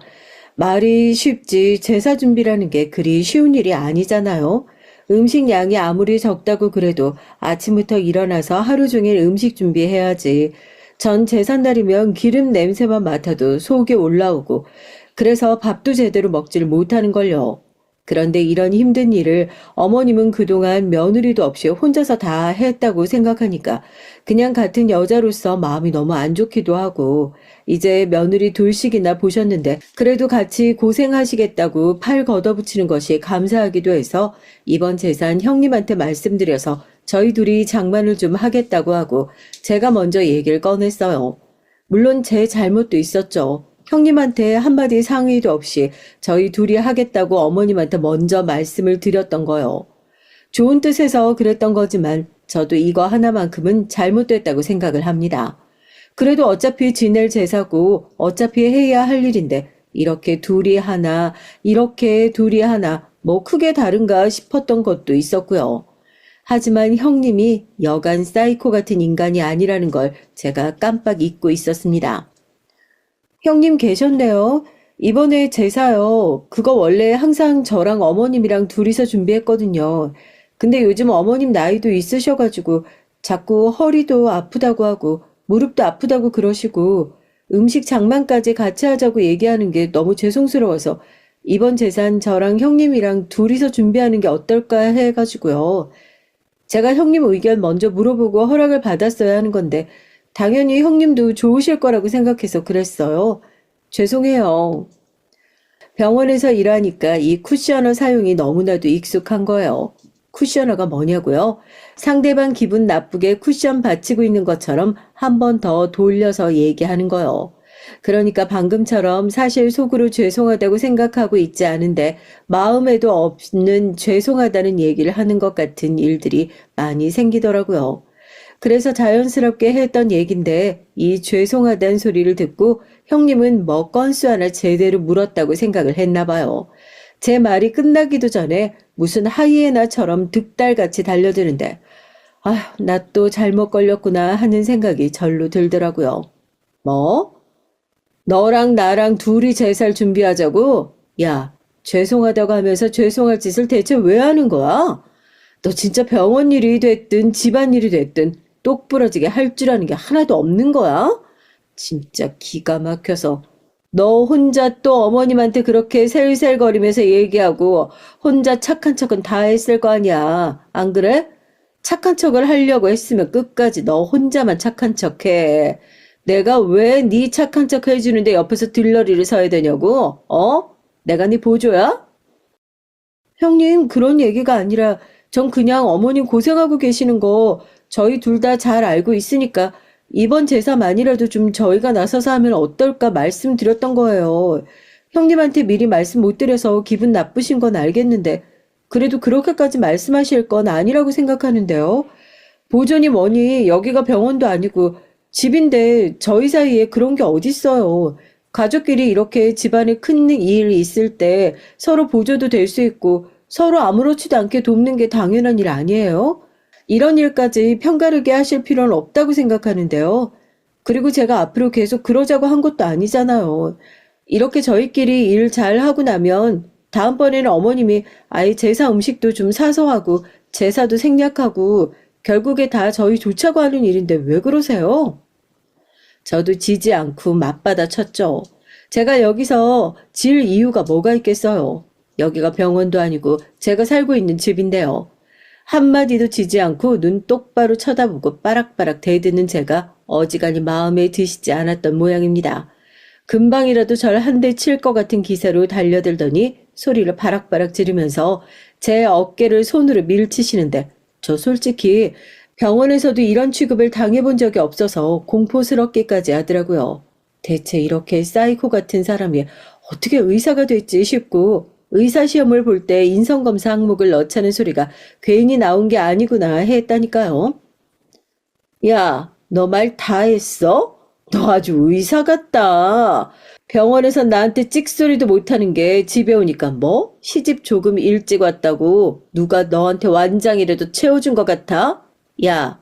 말이 쉽지 제사 준비라는 게 그리 쉬운 일이 아니잖아요. 음식 양이 아무리 적다고 그래도 아침부터 일어나서 하루 종일 음식 준비해야지. 전 제삿날이면 기름 냄새만 맡아도 속이 올라오고 그래서 밥도 제대로 먹지를 못하는걸요. 그런데 이런 힘든 일을 어머님은 그동안 며느리도 없이 혼자서 다 했다고 생각하니까 그냥 같은 여자로서 마음이 너무 안 좋기도 하고 이제 며느리 둘씩이나 보셨는데 그래도 같이 고생하시겠다고 팔 걷어붙이는 것이 감사하기도 해서 이번 제산 형님한테 말씀드려서 저희 둘이 장만을 좀 하겠다고 하고 제가 먼저 얘기를 꺼냈어요. 물론 제 잘못도 있었죠. 형님한테 한마디 상의도 없이 저희 둘이 하겠다고 어머님한테 먼저 말씀을 드렸던 거요. 좋은 뜻에서 그랬던 거지만 저도 이거 하나만큼은 잘못됐다고 생각을 합니다. 그래도 어차피 지낼 제사고 어차피 해야 할 일인데 이렇게 둘이 하나, 이렇게 둘이 하나 뭐 크게 다른가 싶었던 것도 있었고요. 하지만 형님이 여간 사이코 같은 인간이 아니라는 걸 제가 깜빡 잊고 있었습니다. 형님 계셨네요. 이번에 제사요. 그거 원래 항상 저랑 어머님이랑 둘이서 준비했거든요. 근데 요즘 어머님 나이도 있으셔가지고 자꾸 허리도 아프다고 하고 무릎도 아프다고 그러시고 음식 장만까지 같이 하자고 얘기하는 게 너무 죄송스러워서 이번 제산 저랑 형님이랑 둘이서 준비하는 게 어떨까 해가지고요. 제가 형님 의견 먼저 물어보고 허락을 받았어야 하는 건데 당연히 형님도 좋으실 거라고 생각해서 그랬어요. 죄송해요. 병원에서 일하니까 이 쿠셔너 사용이 너무나도 익숙한 거예요. 쿠셔너가 뭐냐고요? 상대방 기분 나쁘게 쿠션 받치고 있는 것처럼 한 번 더 돌려서 얘기하는 거요. 그러니까 방금처럼 사실 속으로 죄송하다고 생각하고 있지 않은데 마음에도 없는 죄송하다는 얘기를 하는 것 같은 일들이 많이 생기더라고요. 그래서 자연스럽게 했던 얘긴데 이 죄송하다는 소리를 듣고 형님은 뭐 건수 하나 제대로 물었다고 생각을 했나 봐요. 제 말이 끝나기도 전에 무슨 하이에나처럼 득달같이 달려드는데 아휴, 나 또 잘못 걸렸구나 하는 생각이 절로 들더라고요. 뭐? 너랑 나랑 둘이 제살 준비하자고? 야, 죄송하다고 하면서 죄송할 짓을 대체 왜 하는 거야? 너 진짜 병원 일이 됐든 집안 일이 됐든 똑부러지게 할 줄 아는 게 하나도 없는 거야? 진짜 기가 막혀서. 너 혼자 또 어머님한테 그렇게 셀셀거리면서 얘기하고 혼자 착한 척은 다 했을 거 아니야. 안 그래? 착한 척을 하려고 했으면 끝까지 너 혼자만 착한 척해. 내가 왜 네 착한 척 해주는데 옆에서 들러리를 서야 되냐고? 내가 네 보조야? 형님, 그런 얘기가 아니라 전 그냥 어머님 고생하고 계시는 거 저희 둘 다 잘 알고 있으니까 이번 제사만이라도 좀 저희가 나서서 하면 어떨까 말씀드렸던 거예요. 형님한테 미리 말씀 못 드려서 기분 나쁘신 건 알겠는데 그래도 그렇게까지 말씀하실 건 아니라고 생각하는데요. 보존이 뭐니 여기가 병원도 아니고 집인데 저희 사이에 그런 게 어딨어요. 가족끼리 이렇게 집안에 큰 일이 있을 때 서로 보조도 될 수 있고 서로 아무렇지도 않게 돕는 게 당연한 일 아니에요? 이런 일까지 편가르게 하실 필요는 없다고 생각하는데요. 그리고 제가 앞으로 계속 그러자고 한 것도 아니잖아요. 이렇게 저희끼리 일 잘하고 나면 다음번에는 어머님이 아예 제사 음식도 좀 사서 하고 제사도 생략하고 결국에 다 저희 좋자고 하는 일인데 왜 그러세요? 저도 지지 않고 맞받아 쳤죠. 제가 여기서 질 이유가 뭐가 있겠어요. 여기가 병원도 아니고 제가 살고 있는 집인데요. 한마디도 지지 않고 눈 똑바로 쳐다보고 빠락빠락 대드는 제가 어지간히 마음에 드시지 않았던 모양입니다. 금방이라도 절 한 대 칠 것 같은 기세로 달려들더니 소리를 바락바락 지르면서 제 어깨를 손으로 밀치시는데 저 솔직히 병원에서도 이런 취급을 당해본 적이 없어서 공포스럽기까지 하더라고요. 대체 이렇게 사이코 같은 사람이 어떻게 의사가 됐지 싶고 의사 시험을 볼 때 인성검사 항목을 넣자는 소리가 괜히 나온 게 아니구나 했다니까요. 야, 너 말 다 했어? 너 아주 의사 같다. 병원에서 나한테 찍소리도 못하는 게 집에 오니까 뭐? 시집 조금 일찍 왔다고 누가 너한테 완장이라도 채워준 것 같아? 야,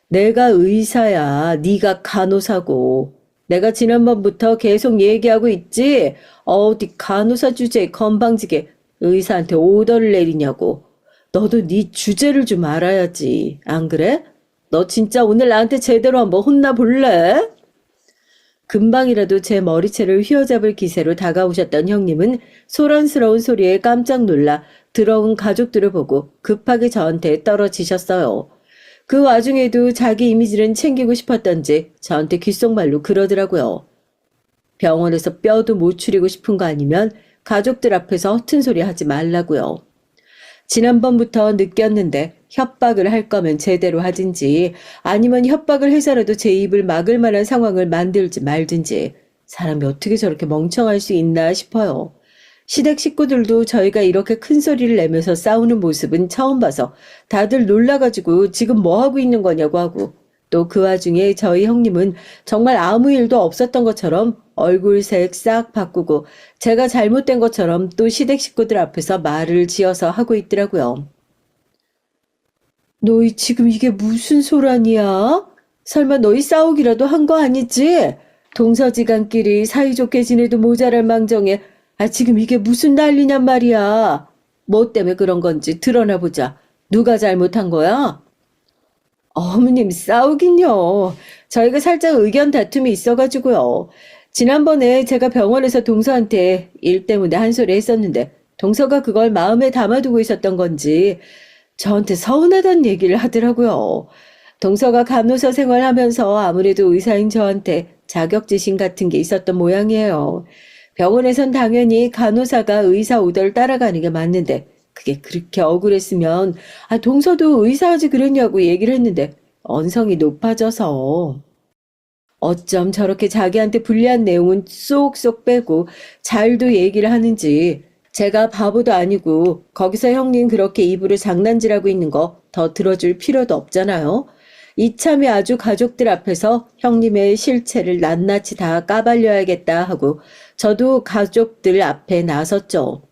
내가 의사야. 네가 간호사고. 내가 지난번부터 계속 얘기하고 있지? 어디 간호사 주제에 건방지게 의사한테 오더를 내리냐고. 너도 네 주제를 좀 알아야지. 안 그래? 너 진짜 오늘 나한테 제대로 한번 혼나볼래? 금방이라도 제 머리채를 휘어잡을 기세로 다가오셨던 형님은 소란스러운 소리에 깜짝 놀라 들어온 가족들을 보고 급하게 저한테 떨어지셨어요. 그 와중에도 자기 이미지는 챙기고 싶었던지 저한테 귓속말로 그러더라고요. 병원에서 뼈도 못 추리고 싶은 거 아니면 가족들 앞에서 허튼 소리 하지 말라고요. 지난번부터 느꼈는데 협박을 할 거면 제대로 하든지 아니면 협박을 해서라도 제 입을 막을 만한 상황을 만들지 말든지 사람이 어떻게 저렇게 멍청할 수 있나 싶어요. 시댁 식구들도 저희가 이렇게 큰 소리를 내면서 싸우는 모습은 처음 봐서 다들 놀라가지고 지금 뭐 하고 있는 거냐고 하고 또 그 와중에 저희 형님은 정말 아무 일도 없었던 것처럼 얼굴색 싹 바꾸고 제가 잘못된 것처럼 또 시댁 식구들 앞에서 말을 지어서 하고 있더라고요. 너희 지금 이게 무슨 소란이야? 설마 너희 싸우기라도 한 거 아니지? 동서지간끼리 사이좋게 지내도 모자랄 망정에 지금 이게 무슨 난리냔 말이야. 뭐 때문에 그런 건지 드러나 보자. 누가 잘못한 거야? 어머님 싸우긴요. 저희가 살짝 의견 다툼이 있어가지고요. 지난번에 제가 병원에서 동서한테 일 때문에 한 소리 했었는데 동서가 그걸 마음에 담아두고 있었던 건지 저한테 서운하다는 얘기를 하더라고요. 동서가 간호사 생활하면서 아무래도 의사인 저한테 자격지심 같은 게 있었던 모양이에요. 병원에선 당연히 간호사가 의사 오더를 따라가는 게 맞는데 그게 그렇게 억울했으면 동서도 의사하지 그랬냐고 얘기를 했는데 언성이 높아져서 어쩜 저렇게 자기한테 불리한 내용은 쏙쏙 빼고 잘도 얘기를 하는지 제가 바보도 아니고 거기서 형님 그렇게 입으로 장난질하고 있는 거 더 들어줄 필요도 없잖아요. 이참에 아주 가족들 앞에서 형님의 실체를 낱낱이 다 까발려야겠다 하고 저도 가족들 앞에 나섰죠.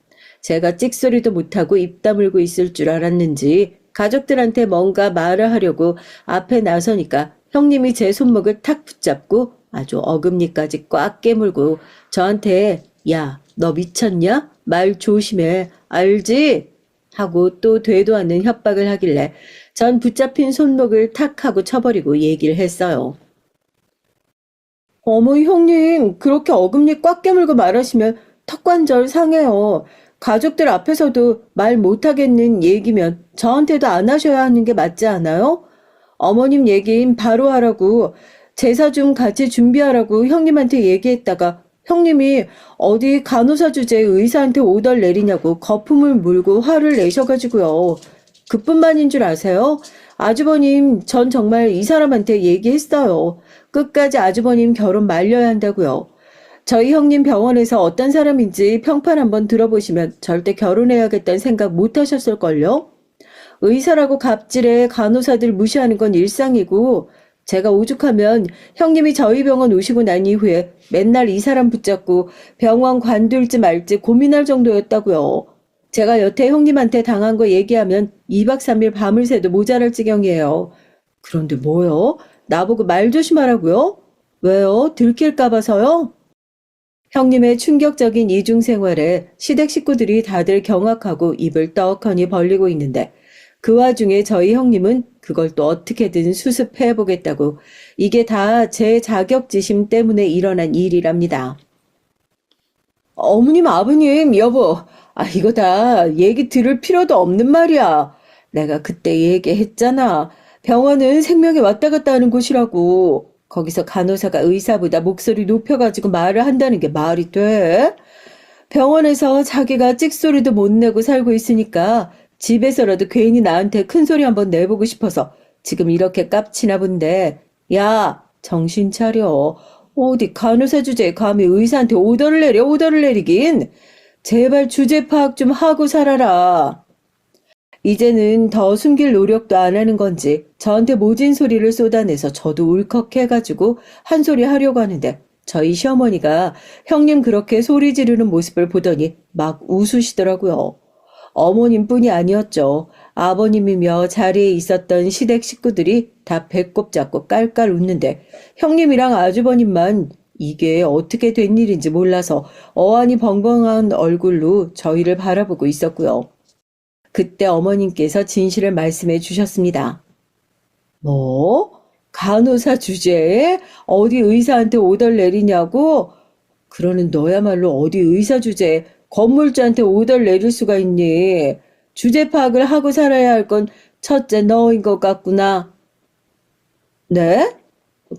제가 찍소리도 못하고 입 다물고 있을 줄 알았는지 가족들한테 뭔가 말을 하려고 앞에 나서니까 형님이 제 손목을 탁 붙잡고 아주 어금니까지 꽉 깨물고 저한테 야, 너 미쳤냐? 말 조심해. 알지? 하고 또 되도 않는 협박을 하길래 전 붙잡힌 손목을 탁 하고 쳐버리고 얘기를 했어요. 어머 형님 그렇게 어금니 꽉 깨물고 말하시면 턱관절 상해요. 가족들 앞에서도 말 못하겠는 얘기면 저한테도 안 하셔야 하는 게 맞지 않아요? 어머님 얘기인 바로 하라고 제사 좀 같이 준비하라고 형님한테 얘기했다가 형님이 어디 간호사 주제에 의사한테 오더를 내리냐고 거품을 물고 화를 내셔가지고요. 그뿐만인 줄 아세요? 아주버님 전 정말 이 사람한테 얘기했어요. 끝까지 아주버님 결혼 말려야 한다고요. 저희 형님 병원에서 어떤 사람인지 평판 한번 들어보시면 절대 결혼해야겠다는 생각 못 하셨을걸요? 의사라고 갑질에 간호사들 무시하는 건 일상이고 제가 오죽하면 형님이 저희 병원 오시고 난 이후에 맨날 이 사람 붙잡고 병원 관둘지 말지 고민할 정도였다고요. 제가 여태 형님한테 당한 거 얘기하면 2박 3일 밤을 새도 모자랄 지경이에요. 그런데 뭐요? 나보고 말 조심하라고요? 왜요? 들킬까 봐서요? 형님의 충격적인 이중 생활에 시댁 식구들이 다들 경악하고 입을 떡하니 벌리고 있는데 그 와중에 저희 형님은 그걸 또 어떻게든 수습해 보겠다고 이게 다 제 자격지심 때문에 일어난 일이랍니다. 어머님, 아버님, 여보, 이거 다 얘기 들을 필요도 없는 말이야. 내가 그때 얘기했잖아. 병원은 생명이 왔다 갔다 하는 곳이라고. 거기서 간호사가 의사보다 목소리 높여가지고 말을 한다는 게 말이 돼? 병원에서 자기가 찍소리도 못 내고 살고 있으니까 집에서라도 괜히 나한테 큰 소리 한번 내보고 싶어서 지금 이렇게 깝치나 본데. 야, 정신 차려. 어디 간호사 주제에 감히 의사한테 오더를 내리긴. 제발 주제 파악 좀 하고 살아라. 이제는 더 숨길 노력도 안 하는 건지 저한테 모진 소리를 쏟아내서 저도 울컥해가지고 한 소리 하려고 하는데 저희 시어머니가 형님 그렇게 소리 지르는 모습을 보더니 막 웃으시더라고요. 어머님뿐이 아니었죠. 아버님이며 자리에 있었던 시댁 식구들이 다 배꼽 잡고 깔깔 웃는데 형님이랑 아주버님만 이게 어떻게 된 일인지 몰라서 어안이 벙벙한 얼굴로 저희를 바라보고 있었고요. 그때 어머님께서 진실을 말씀해 주셨습니다. 뭐? 간호사 주제에 어디 의사한테 오더를 내리냐고? 그러는 너야말로 어디 의사 주제에 건물주한테 오더를 내릴 수가 있니? 주제 파악을 하고 살아야 할 건 첫째 너인 것 같구나. 네?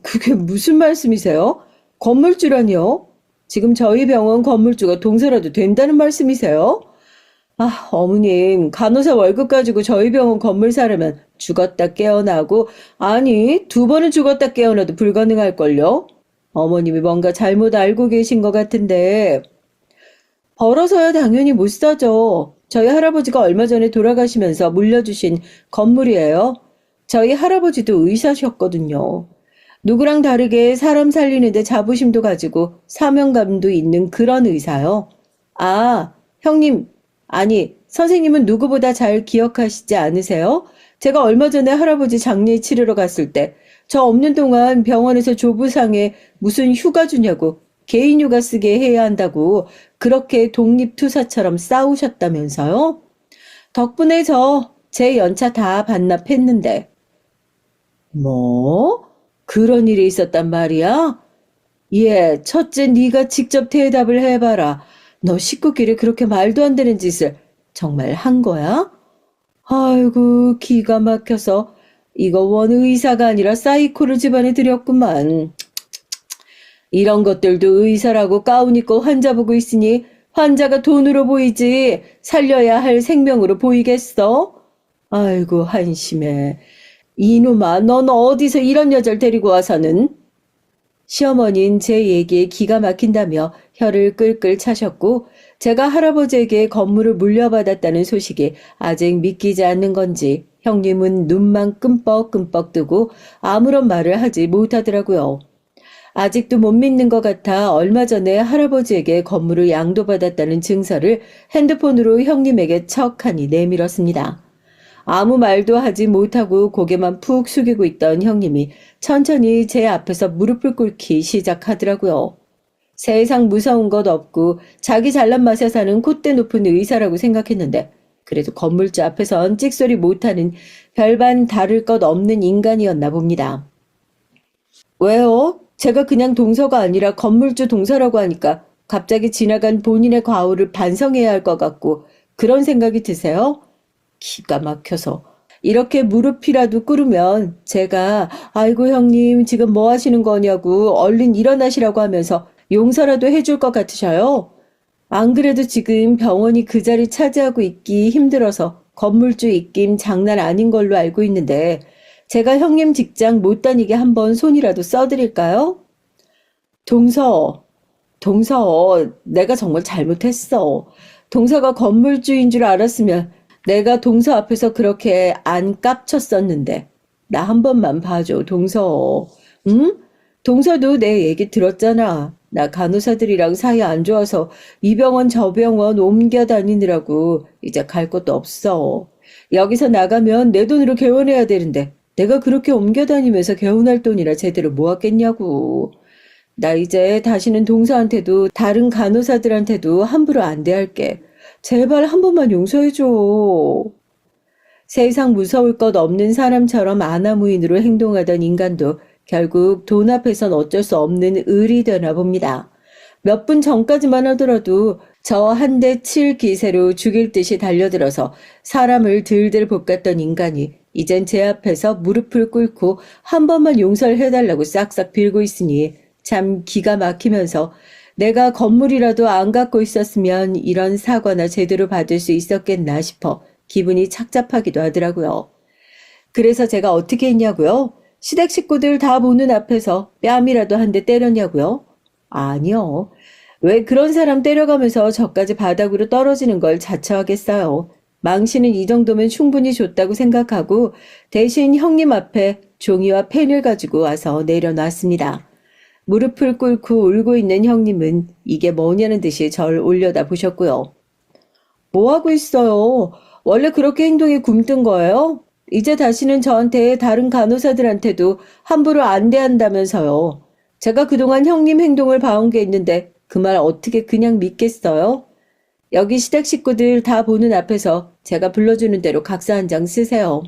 그게 무슨 말씀이세요? 건물주라니요? 지금 저희 병원 건물주가 동서라도 된다는 말씀이세요? 어머님, 간호사 월급 가지고 저희 병원 건물 사려면 죽었다 깨어나고, 아니, 2번은 죽었다 깨어나도 불가능할걸요? 어머님이 뭔가 잘못 알고 계신 것 같은데, 벌어서야 당연히 못 사죠. 저희 할아버지가 얼마 전에 돌아가시면서 물려주신 건물이에요. 저희 할아버지도 의사셨거든요. 누구랑 다르게 사람 살리는데 자부심도 가지고 사명감도 있는 그런 의사요. 형님, 아니, 선생님은 누구보다 잘 기억하시지 않으세요? 제가 얼마 전에 할아버지 장례 치르러 갔을 때 저 없는 동안 병원에서 조부상에 무슨 휴가 주냐고 개인 휴가 쓰게 해야 한다고 그렇게 독립투사처럼 싸우셨다면서요? 덕분에 제 연차 다 반납했는데. 뭐? 그런 일이 있었단 말이야? 예, 첫째 네가 직접 대답을 해봐라. 너 식구끼리 그렇게 말도 안 되는 짓을 정말 한 거야? 아이고, 기가 막혀서 이거 원 의사가 아니라 사이코를 집안에 들였구만. 이런 것들도 의사라고 가운 입고 환자 보고 있으니 환자가 돈으로 보이지 살려야 할 생명으로 보이겠어? 아이고, 한심해. 이놈아, 넌 어디서 이런 여자를 데리고 와서는? 시어머니는 제 얘기에 기가 막힌다며 혀를 끌끌 차셨고 제가 할아버지에게 건물을 물려받았다는 소식이 아직 믿기지 않는 건지 형님은 눈만 끔뻑끔뻑 뜨고 아무런 말을 하지 못하더라고요. 아직도 못 믿는 것 같아 얼마 전에 할아버지에게 건물을 양도받았다는 증서를 핸드폰으로 형님에게 척하니 내밀었습니다. 아무 말도 하지 못하고 고개만 푹 숙이고 있던 형님이 천천히 제 앞에서 무릎을 꿇기 시작하더라고요. 세상 무서운 것 없고 자기 잘난 맛에 사는 콧대 높은 의사라고 생각했는데 그래도 건물주 앞에선 찍소리 못하는 별반 다를 것 없는 인간이었나 봅니다. 왜요? 제가 그냥 동서가 아니라 건물주 동서라고 하니까 갑자기 지나간 본인의 과오를 반성해야 할 것 같고 그런 생각이 드세요? 기가 막혀서 이렇게 무릎이라도 꿇으면 제가 아이고 형님 지금 뭐 하시는 거냐고 얼른 일어나시라고 하면서 용서라도 해줄 것 같으셔요? 안 그래도 지금 병원이 그 자리 차지하고 있기 힘들어서 건물주 입김 장난 아닌 걸로 알고 있는데 제가 형님 직장 못 다니게 한번 손이라도 써드릴까요? 동서, 내가 정말 잘못했어. 동서가 건물주인 줄 알았으면 내가 동서 앞에서 그렇게 안 깝쳤었는데 나 한 번만 봐줘, 동서. 응? 동서도 내 얘기 들었잖아. 나 간호사들이랑 사이 안 좋아서 이 병원 저 병원 옮겨 다니느라고 이제 갈 곳도 없어. 여기서 나가면 내 돈으로 개원해야 되는데 내가 그렇게 옮겨 다니면서 개원할 돈이라 제대로 모았겠냐고. 나 이제 다시는 동서한테도 다른 간호사들한테도 함부로 안 대할게. 제발 한 번만 용서해줘. 세상 무서울 것 없는 사람처럼 아나무인으로 행동하던 인간도 결국 돈 앞에선 어쩔 수 없는 을이 되나 봅니다. 몇 분 전까지만 하더라도 저 한 대 칠 기세로 죽일 듯이 달려들어서 사람을 들들 볶았던 인간이 이젠 제 앞에서 무릎을 꿇고 한 번만 용서를 해달라고 싹싹 빌고 있으니 참 기가 막히면서 내가 건물이라도 안 갖고 있었으면 이런 사과나 제대로 받을 수 있었겠나 싶어 기분이 착잡하기도 하더라고요. 그래서 제가 어떻게 했냐고요? 시댁 식구들 다 보는 앞에서 뺨이라도 한 대 때렸냐고요? 아니요. 왜 그런 사람 때려가면서 저까지 바닥으로 떨어지는 걸 자처하겠어요. 망신은 이 정도면 충분히 줬다고 생각하고 대신 형님 앞에 종이와 펜을 가지고 와서 내려놨습니다. 무릎을 꿇고 울고 있는 형님은 이게 뭐냐는 듯이 절 올려다 보셨고요. 뭐 하고 있어요? 원래 그렇게 행동이 굼뜬 거예요? 이제 다시는 저한테 다른 간호사들한테도 함부로 안 대한다면서요. 제가 그동안 형님 행동을 봐온 게 있는데 그 말 어떻게 그냥 믿겠어요? 여기 시댁 식구들 다 보는 앞에서 제가 불러주는 대로 각서 한 장 쓰세요.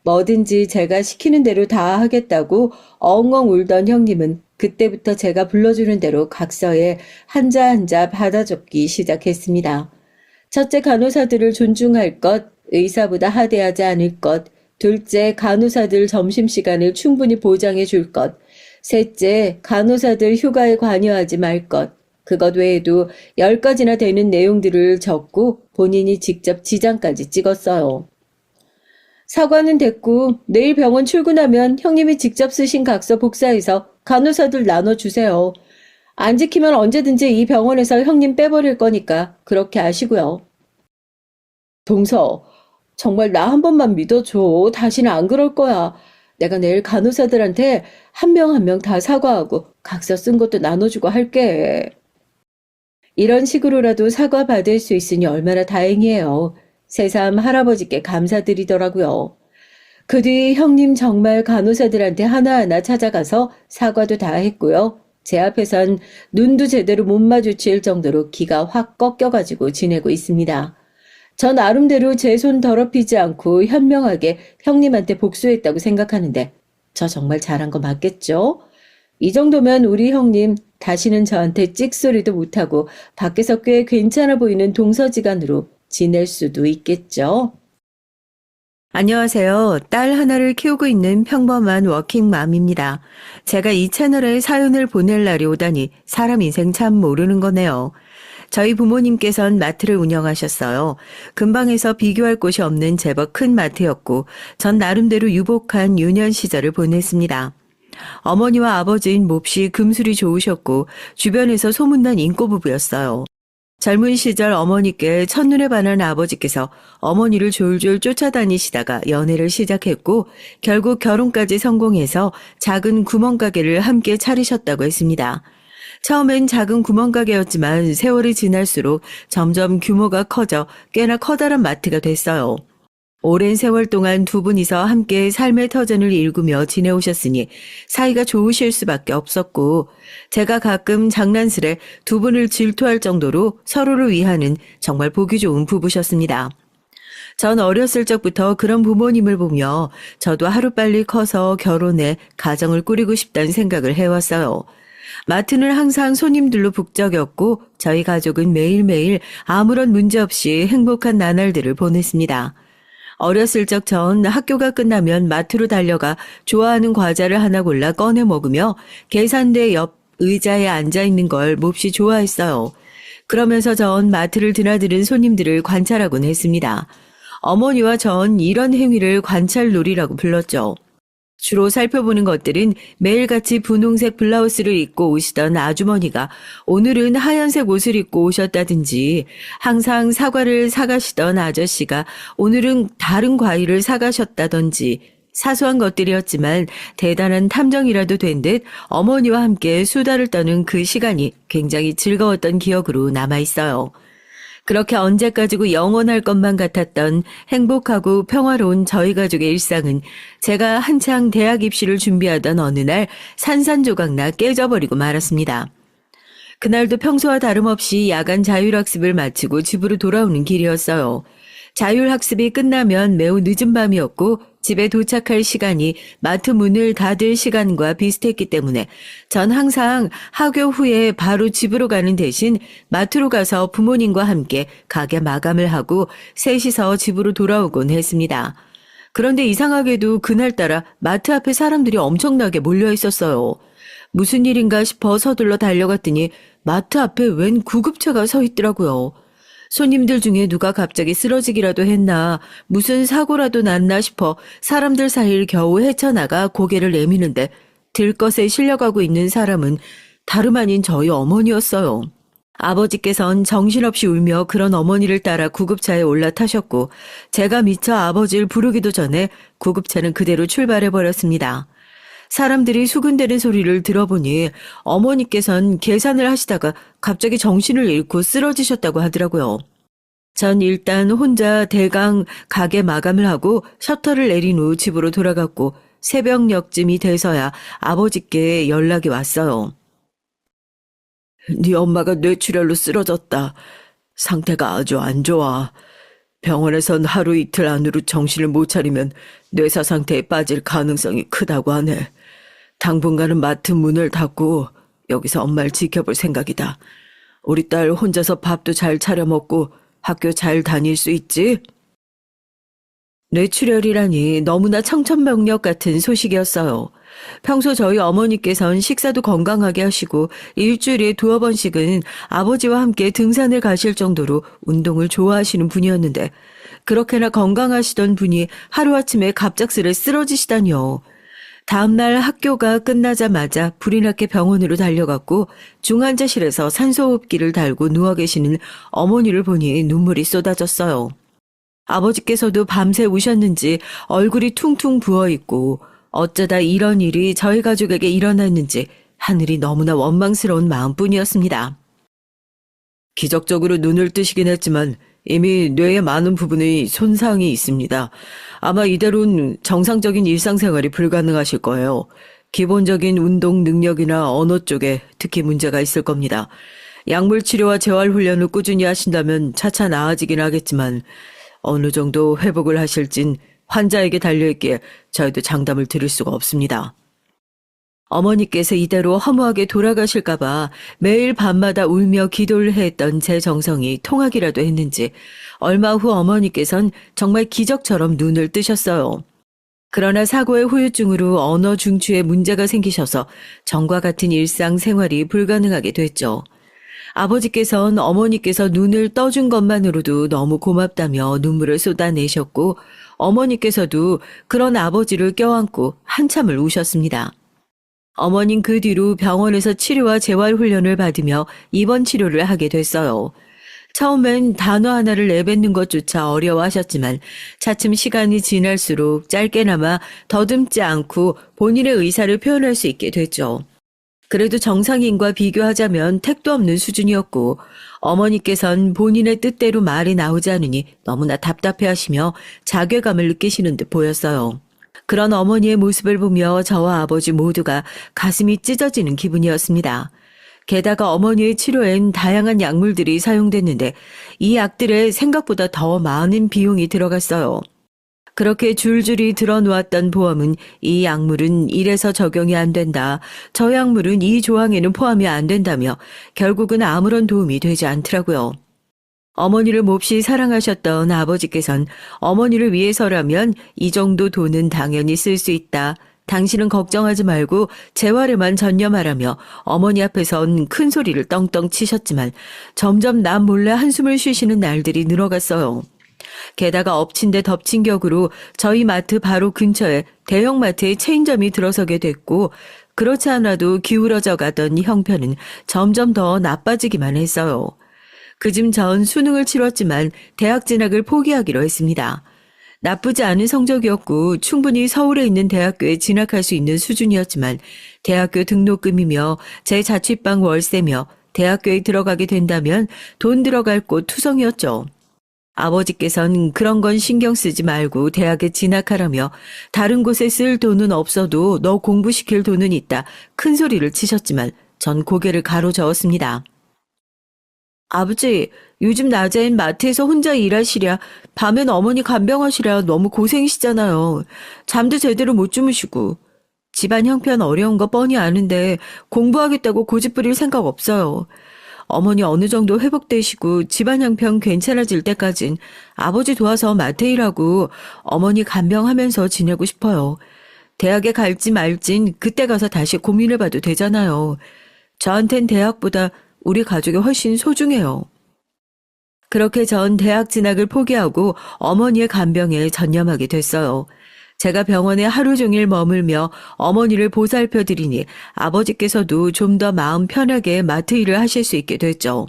뭐든지 제가 시키는 대로 다 하겠다고 엉엉 울던 형님은 그때부터 제가 불러주는 대로 각서에 한자 한자 받아 적기 시작했습니다. 첫째, 간호사들을 존중할 것, 의사보다 하대하지 않을 것. 둘째, 간호사들 점심시간을 충분히 보장해 줄 것. 셋째, 간호사들 휴가에 관여하지 말 것. 그것 외에도 10가지나 되는 내용들을 적고 본인이 직접 지장까지 찍었어요. 사과는 됐고 내일 병원 출근하면 형님이 직접 쓰신 각서 복사해서 간호사들 나눠주세요. 안 지키면 언제든지 이 병원에서 형님 빼버릴 거니까 그렇게 아시고요. 동서, 정말 나 한 번만 믿어줘. 다시는 안 그럴 거야. 내가 내일 간호사들한테 한 명 한 명 다 사과하고 각서 쓴 것도 나눠주고 할게. 이런 식으로라도 사과받을 수 있으니 얼마나 다행이에요. 새삼 할아버지께 감사드리더라고요. 그 뒤 형님 정말 간호사들한테 하나하나 찾아가서 사과도 다 했고요. 제 앞에선 눈도 제대로 못 마주칠 정도로 기가 확 꺾여가지고 지내고 있습니다. 저 나름대로 제 손 더럽히지 않고 현명하게 형님한테 복수했다고 생각하는데 저 정말 잘한 거 맞겠죠? 이 정도면 우리 형님 다시는 저한테 찍소리도 못하고 밖에서 꽤 괜찮아 보이는 동서지간으로 지낼 수도 있겠죠? 안녕하세요. 딸 하나를 키우고 있는 평범한 워킹맘입니다. 제가 이 채널에 사연을 보낼 날이 오다니 사람 인생 참 모르는 거네요. 저희 부모님께선 마트를 운영하셨어요. 근방에서 비교할 곳이 없는 제법 큰 마트였고 전 나름대로 유복한 유년 시절을 보냈습니다. 어머니와 아버지인 몹시 금술이 좋으셨고 주변에서 소문난 인꼬부부였어요. 젊은 시절 어머니께 첫눈에 반한 아버지께서 어머니를 졸졸 쫓아다니시다가 연애를 시작했고 결국 결혼까지 성공해서 작은 구멍가게를 함께 차리셨다고 했습니다. 처음엔 작은 구멍가게였지만 세월이 지날수록 점점 규모가 커져 꽤나 커다란 마트가 됐어요. 오랜 세월 동안 두 분이서 함께 삶의 터전을 일구며 지내오셨으니 사이가 좋으실 수밖에 없었고 제가 가끔 장난스레 두 분을 질투할 정도로 서로를 위하는 정말 보기 좋은 부부셨습니다. 전 어렸을 적부터 그런 부모님을 보며 저도 하루빨리 커서 결혼해 가정을 꾸리고 싶다는 생각을 해왔어요. 마트는 항상 손님들로 북적였고 저희 가족은 매일매일 아무런 문제 없이 행복한 나날들을 보냈습니다. 어렸을 적 전 학교가 끝나면 마트로 달려가 좋아하는 과자를 하나 골라 꺼내 먹으며 계산대 옆 의자에 앉아있는 걸 몹시 좋아했어요. 그러면서 전 마트를 드나드는 손님들을 관찰하곤 했습니다. 어머니와 전 이런 행위를 관찰놀이라고 불렀죠. 주로 살펴보는 것들은 매일같이 분홍색 블라우스를 입고 오시던 아주머니가 오늘은 하얀색 옷을 입고 오셨다든지 항상 사과를 사가시던 아저씨가 오늘은 다른 과일을 사가셨다든지 사소한 것들이었지만 대단한 탐정이라도 된 듯 어머니와 함께 수다를 떠는 그 시간이 굉장히 즐거웠던 기억으로 남아있어요. 그렇게 언제까지고 영원할 것만 같았던 행복하고 평화로운 저희 가족의 일상은 제가 한창 대학 입시를 준비하던 어느 날 산산조각나 깨져버리고 말았습니다. 그날도 평소와 다름없이 야간 자율학습을 마치고 집으로 돌아오는 길이었어요. 자율학습이 끝나면 매우 늦은 밤이었고 집에 도착할 시간이 마트 문을 닫을 시간과 비슷했기 때문에 전 항상 학교 후에 바로 집으로 가는 대신 마트로 가서 부모님과 함께 가게 마감을 하고 셋이서 집으로 돌아오곤 했습니다. 그런데 이상하게도 그날따라 마트 앞에 사람들이 엄청나게 몰려 있었어요. 무슨 일인가 싶어 서둘러 달려갔더니 마트 앞에 웬 구급차가 서 있더라고요. 손님들 중에 누가 갑자기 쓰러지기라도 했나, 무슨 사고라도 났나 싶어 사람들 사이를 겨우 헤쳐나가 고개를 내미는데 들것에 실려가고 있는 사람은 다름 아닌 저희 어머니였어요. 아버지께선 정신없이 울며 그런 어머니를 따라 구급차에 올라타셨고 제가 미처 아버지를 부르기도 전에 구급차는 그대로 출발해버렸습니다. 사람들이 수군대는 소리를 들어보니 어머니께선 계산을 하시다가 갑자기 정신을 잃고 쓰러지셨다고 하더라고요. 전 일단 혼자 대강 가게 마감을 하고 셔터를 내린 후 집으로 돌아갔고 새벽녘쯤이 돼서야 아버지께 연락이 왔어요. 네 엄마가 뇌출혈로 쓰러졌다. 상태가 아주 안 좋아. 병원에선 하루 이틀 안으로 정신을 못 차리면 뇌사 상태에 빠질 가능성이 크다고 하네. 당분간은 마트 문을 닫고 여기서 엄마를 지켜볼 생각이다. 우리 딸 혼자서 밥도 잘 차려 먹고 학교 잘 다닐 수 있지? 뇌출혈이라니 너무나 청천벽력 같은 소식이었어요. 평소 저희 어머니께선 식사도 건강하게 하시고 일주일에 2-번씩은 아버지와 함께 등산을 가실 정도로 운동을 좋아하시는 분이었는데 그렇게나 건강하시던 분이 하루아침에 갑작스레 쓰러지시다니요. 다음날 학교가 끝나자마자 불이 났게 병원으로 달려갔고 중환자실에서 산소호흡기를 달고 누워 계시는 어머니를 보니 눈물이 쏟아졌어요. 아버지께서도 밤새 우셨는지 얼굴이 퉁퉁 부어있고 어쩌다 이런 일이 저희 가족에게 일어났는지 하늘이 너무나 원망스러운 마음뿐이었습니다. 기적적으로 눈을 뜨시긴 했지만 이미 뇌의 많은 부분의 손상이 있습니다. 아마 이대로는 정상적인 일상생활이 불가능하실 거예요. 기본적인 운동 능력이나 언어 쪽에 특히 문제가 있을 겁니다. 약물 치료와 재활 훈련을 꾸준히 하신다면 차차 나아지긴 하겠지만 어느 정도 회복을 하실진 환자에게 달려있기에 저희도 장담을 드릴 수가 없습니다. 어머니께서 이대로 허무하게 돌아가실까봐 매일 밤마다 울며 기도를 했던 제 정성이 통하기라도 했는지 얼마 후 어머니께선 정말 기적처럼 눈을 뜨셨어요. 그러나 사고의 후유증으로 언어 중추에 문제가 생기셔서 전과 같은 일상생활이 불가능하게 됐죠. 아버지께선 어머니께서 눈을 떠준 것만으로도 너무 고맙다며 눈물을 쏟아내셨고 어머니께서도 그런 아버지를 껴안고 한참을 우셨습니다. 어머닌 그 뒤로 병원에서 치료와 재활훈련을 받으며 입원 치료를 하게 됐어요. 처음엔 단어 하나를 내뱉는 것조차 어려워하셨지만 차츰 시간이 지날수록 짧게나마 더듬지 않고 본인의 의사를 표현할 수 있게 됐죠. 그래도 정상인과 비교하자면 택도 없는 수준이었고 어머니께선 본인의 뜻대로 말이 나오지 않으니 너무나 답답해하시며 자괴감을 느끼시는 듯 보였어요. 그런 어머니의 모습을 보며 저와 아버지 모두가 가슴이 찢어지는 기분이었습니다. 게다가 어머니의 치료엔 다양한 약물들이 사용됐는데 이 약들에 생각보다 더 많은 비용이 들어갔어요. 그렇게 줄줄이 들어놓았던 보험은 이 약물은 이래서 적용이 안 된다. 저 약물은 이 조항에는 포함이 안 된다며 결국은 아무런 도움이 되지 않더라고요. 어머니를 몹시 사랑하셨던 아버지께선 어머니를 위해서라면 이 정도 돈은 당연히 쓸 수 있다. 당신은 걱정하지 말고 재활에만 전념하라며 어머니 앞에선 큰 소리를 떵떵 치셨지만 점점 남 몰래 한숨을 쉬시는 날들이 늘어갔어요. 게다가 엎친 데 덮친 격으로 저희 마트 바로 근처에 대형마트의 체인점이 들어서게 됐고 그렇지 않아도 기울어져 가던 형편은 점점 더 나빠지기만 했어요. 그즘 전 수능을 치렀지만 대학 진학을 포기하기로 했습니다. 나쁘지 않은 성적이었고 충분히 서울에 있는 대학교에 진학할 수 있는 수준이었지만 대학교 등록금이며 제 자취방 월세며 대학교에 들어가게 된다면 돈 들어갈 곳 투성이었죠. 아버지께서는 그런 건 신경 쓰지 말고 대학에 진학하라며 다른 곳에 쓸 돈은 없어도 너 공부시킬 돈은 있다 큰 소리를 치셨지만 전 고개를 가로저었습니다. 아버지, 요즘 낮엔 마트에서 혼자 일하시랴 밤엔 어머니 간병하시랴 너무 고생이시잖아요. 잠도 제대로 못 주무시고. 집안 형편 어려운 거 뻔히 아는데 공부하겠다고 고집 부릴 생각 없어요. 어머니 어느 정도 회복되시고 집안 형편 괜찮아질 때까진 아버지 도와서 마트 일하고 어머니 간병하면서 지내고 싶어요. 대학에 갈지 말진 그때 가서 다시 고민해봐도 되잖아요. 저한텐 대학보다 우리 가족이 훨씬 소중해요. 그렇게 전 대학 진학을 포기하고 어머니의 간병에 전념하게 됐어요. 제가 병원에 하루 종일 머물며 어머니를 보살펴드리니 아버지께서도 좀 더 마음 편하게 마트 일을 하실 수 있게 됐죠.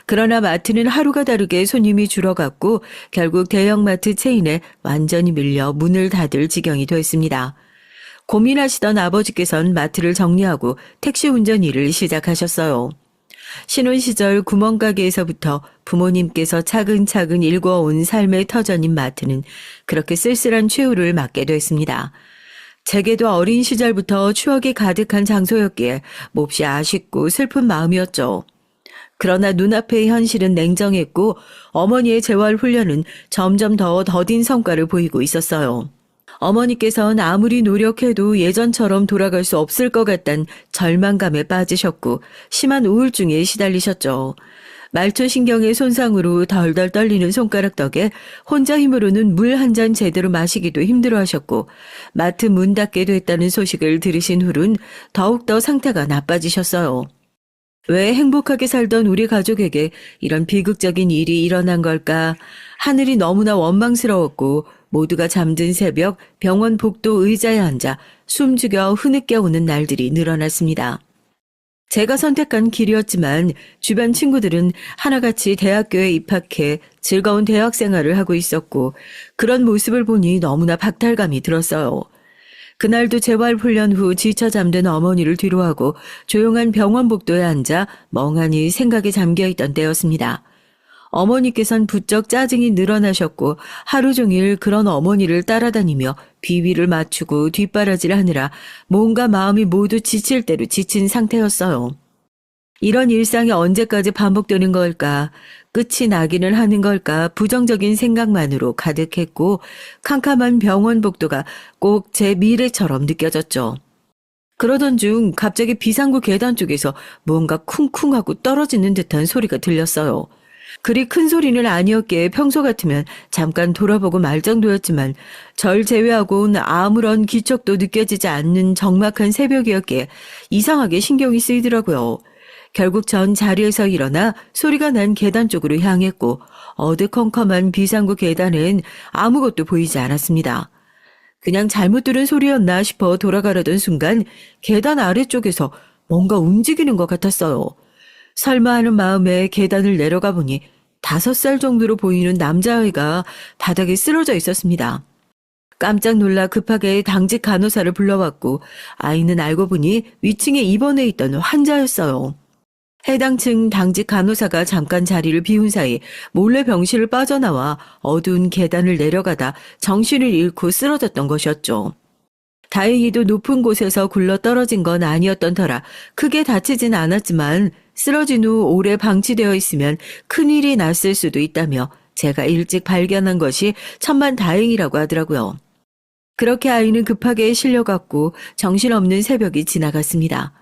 그러나 마트는 하루가 다르게 손님이 줄어갔고 결국 대형마트 체인에 완전히 밀려 문을 닫을 지경이 됐습니다. 고민하시던 아버지께서는 마트를 정리하고 택시 운전 일을 시작하셨어요. 신혼 시절 구멍가게에서부터 부모님께서 차근차근 일궈온 삶의 터전인 마트는 그렇게 쓸쓸한 최후를 맞게 됐습니다. 제게도 어린 시절부터 추억이 가득한 장소였기에 몹시 아쉽고 슬픈 마음이었죠. 그러나 눈앞의 현실은 냉정했고 어머니의 재활 훈련은 점점 더 더딘 성과를 보이고 있었어요. 어머니께서는 아무리 노력해도 예전처럼 돌아갈 수 없을 것 같단 절망감에 빠지셨고 심한 우울증에 시달리셨죠. 말초신경의 손상으로 덜덜 떨리는 손가락 덕에 혼자 힘으로는 물 한 잔 제대로 마시기도 힘들어하셨고 마트 문 닫게 됐다는 소식을 들으신 후론 더욱더 상태가 나빠지셨어요. 왜 행복하게 살던 우리 가족에게 이런 비극적인 일이 일어난 걸까? 하늘이 너무나 원망스러웠고 모두가 잠든 새벽 병원 복도 의자에 앉아 숨죽여 흐느껴 오는 날들이 늘어났습니다. 제가 선택한 길이었지만 주변 친구들은 하나같이 대학교에 입학해 즐거운 대학 생활을 하고 있었고 그런 모습을 보니 너무나 박탈감이 들었어요. 그날도 재활훈련 후 지쳐 잠든 어머니를 뒤로하고 조용한 병원 복도에 앉아 멍하니 생각에 잠겨있던 때였습니다. 어머니께선 부쩍 짜증이 늘어나셨고 하루 종일 그런 어머니를 따라다니며 비위를 맞추고 뒷바라지를 하느라 몸과 마음이 모두 지칠 대로 지친 상태였어요. 이런 일상이 언제까지 반복되는 걸까? 끝이 나기는 하는 걸까? 부정적인 생각만으로 가득했고 캄캄한 병원 복도가 꼭 제 미래처럼 느껴졌죠. 그러던 중 갑자기 비상구 계단 쪽에서 뭔가 쿵쿵하고 떨어지는 듯한 소리가 들렸어요. 그리 큰 소리는 아니었기에 평소 같으면 잠깐 돌아보고 말 정도였지만 절 제외하고는 아무런 기척도 느껴지지 않는 적막한 새벽이었기에 이상하게 신경이 쓰이더라고요. 결국 전 자리에서 일어나 소리가 난 계단 쪽으로 향했고 어두컴컴한 비상구 계단엔 아무것도 보이지 않았습니다. 그냥 잘못 들은 소리였나 싶어 돌아가려던 순간 계단 아래쪽에서 뭔가 움직이는 것 같았어요. 설마 하는 마음에 계단을 내려가 보니 5살 정도로 보이는 남자아이가 바닥에 쓰러져 있었습니다. 깜짝 놀라 급하게 당직 간호사를 불러왔고 아이는 알고 보니 위층에 입원해 있던 환자였어요. 해당 층 당직 간호사가 잠깐 자리를 비운 사이 몰래 병실을 빠져나와 어두운 계단을 내려가다 정신을 잃고 쓰러졌던 것이었죠. 다행히도 높은 곳에서 굴러 떨어진 건 아니었던 터라 크게 다치진 않았지만 쓰러진 후 오래 방치되어 있으면 큰일이 났을 수도 있다며 제가 일찍 발견한 것이 천만다행이라고 하더라고요. 그렇게 아이는 급하게 실려갔고 정신없는 새벽이 지나갔습니다.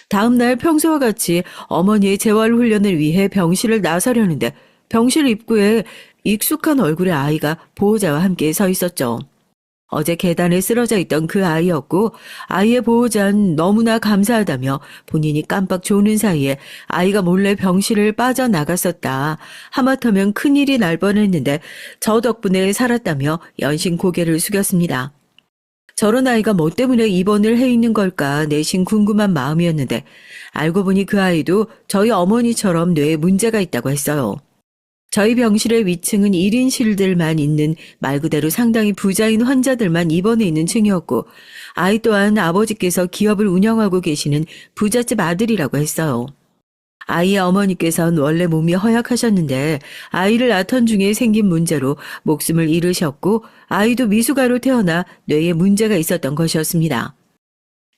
다음 날 평소와 같이 어머니의 재활훈련을 위해 병실을 나서려는데 병실 입구에 익숙한 얼굴의 아이가 보호자와 함께 서 있었죠. 어제 계단에 쓰러져 있던 그 아이였고 아이의 보호자는 너무나 감사하다며 본인이 깜빡 조는 사이에 아이가 몰래 병실을 빠져나갔었다. 하마터면 큰일이 날 뻔했는데 저 덕분에 살았다며 연신 고개를 숙였습니다. 저런 아이가 뭐 때문에 입원을 해 있는 걸까 내심 궁금한 마음이었는데 알고 보니 그 아이도 저희 어머니처럼 뇌에 문제가 있다고 했어요. 저희 병실의 위층은 1인실들만 있는 말 그대로 상당히 부자인 환자들만 입원해 있는 층이었고 아이 또한 아버지께서 기업을 운영하고 계시는 부잣집 아들이라고 했어요. 아이의 어머니께서는 원래 몸이 허약하셨는데 아이를 낳던 중에 생긴 문제로 목숨을 잃으셨고 아이도 미숙아로 태어나 뇌에 문제가 있었던 것이었습니다.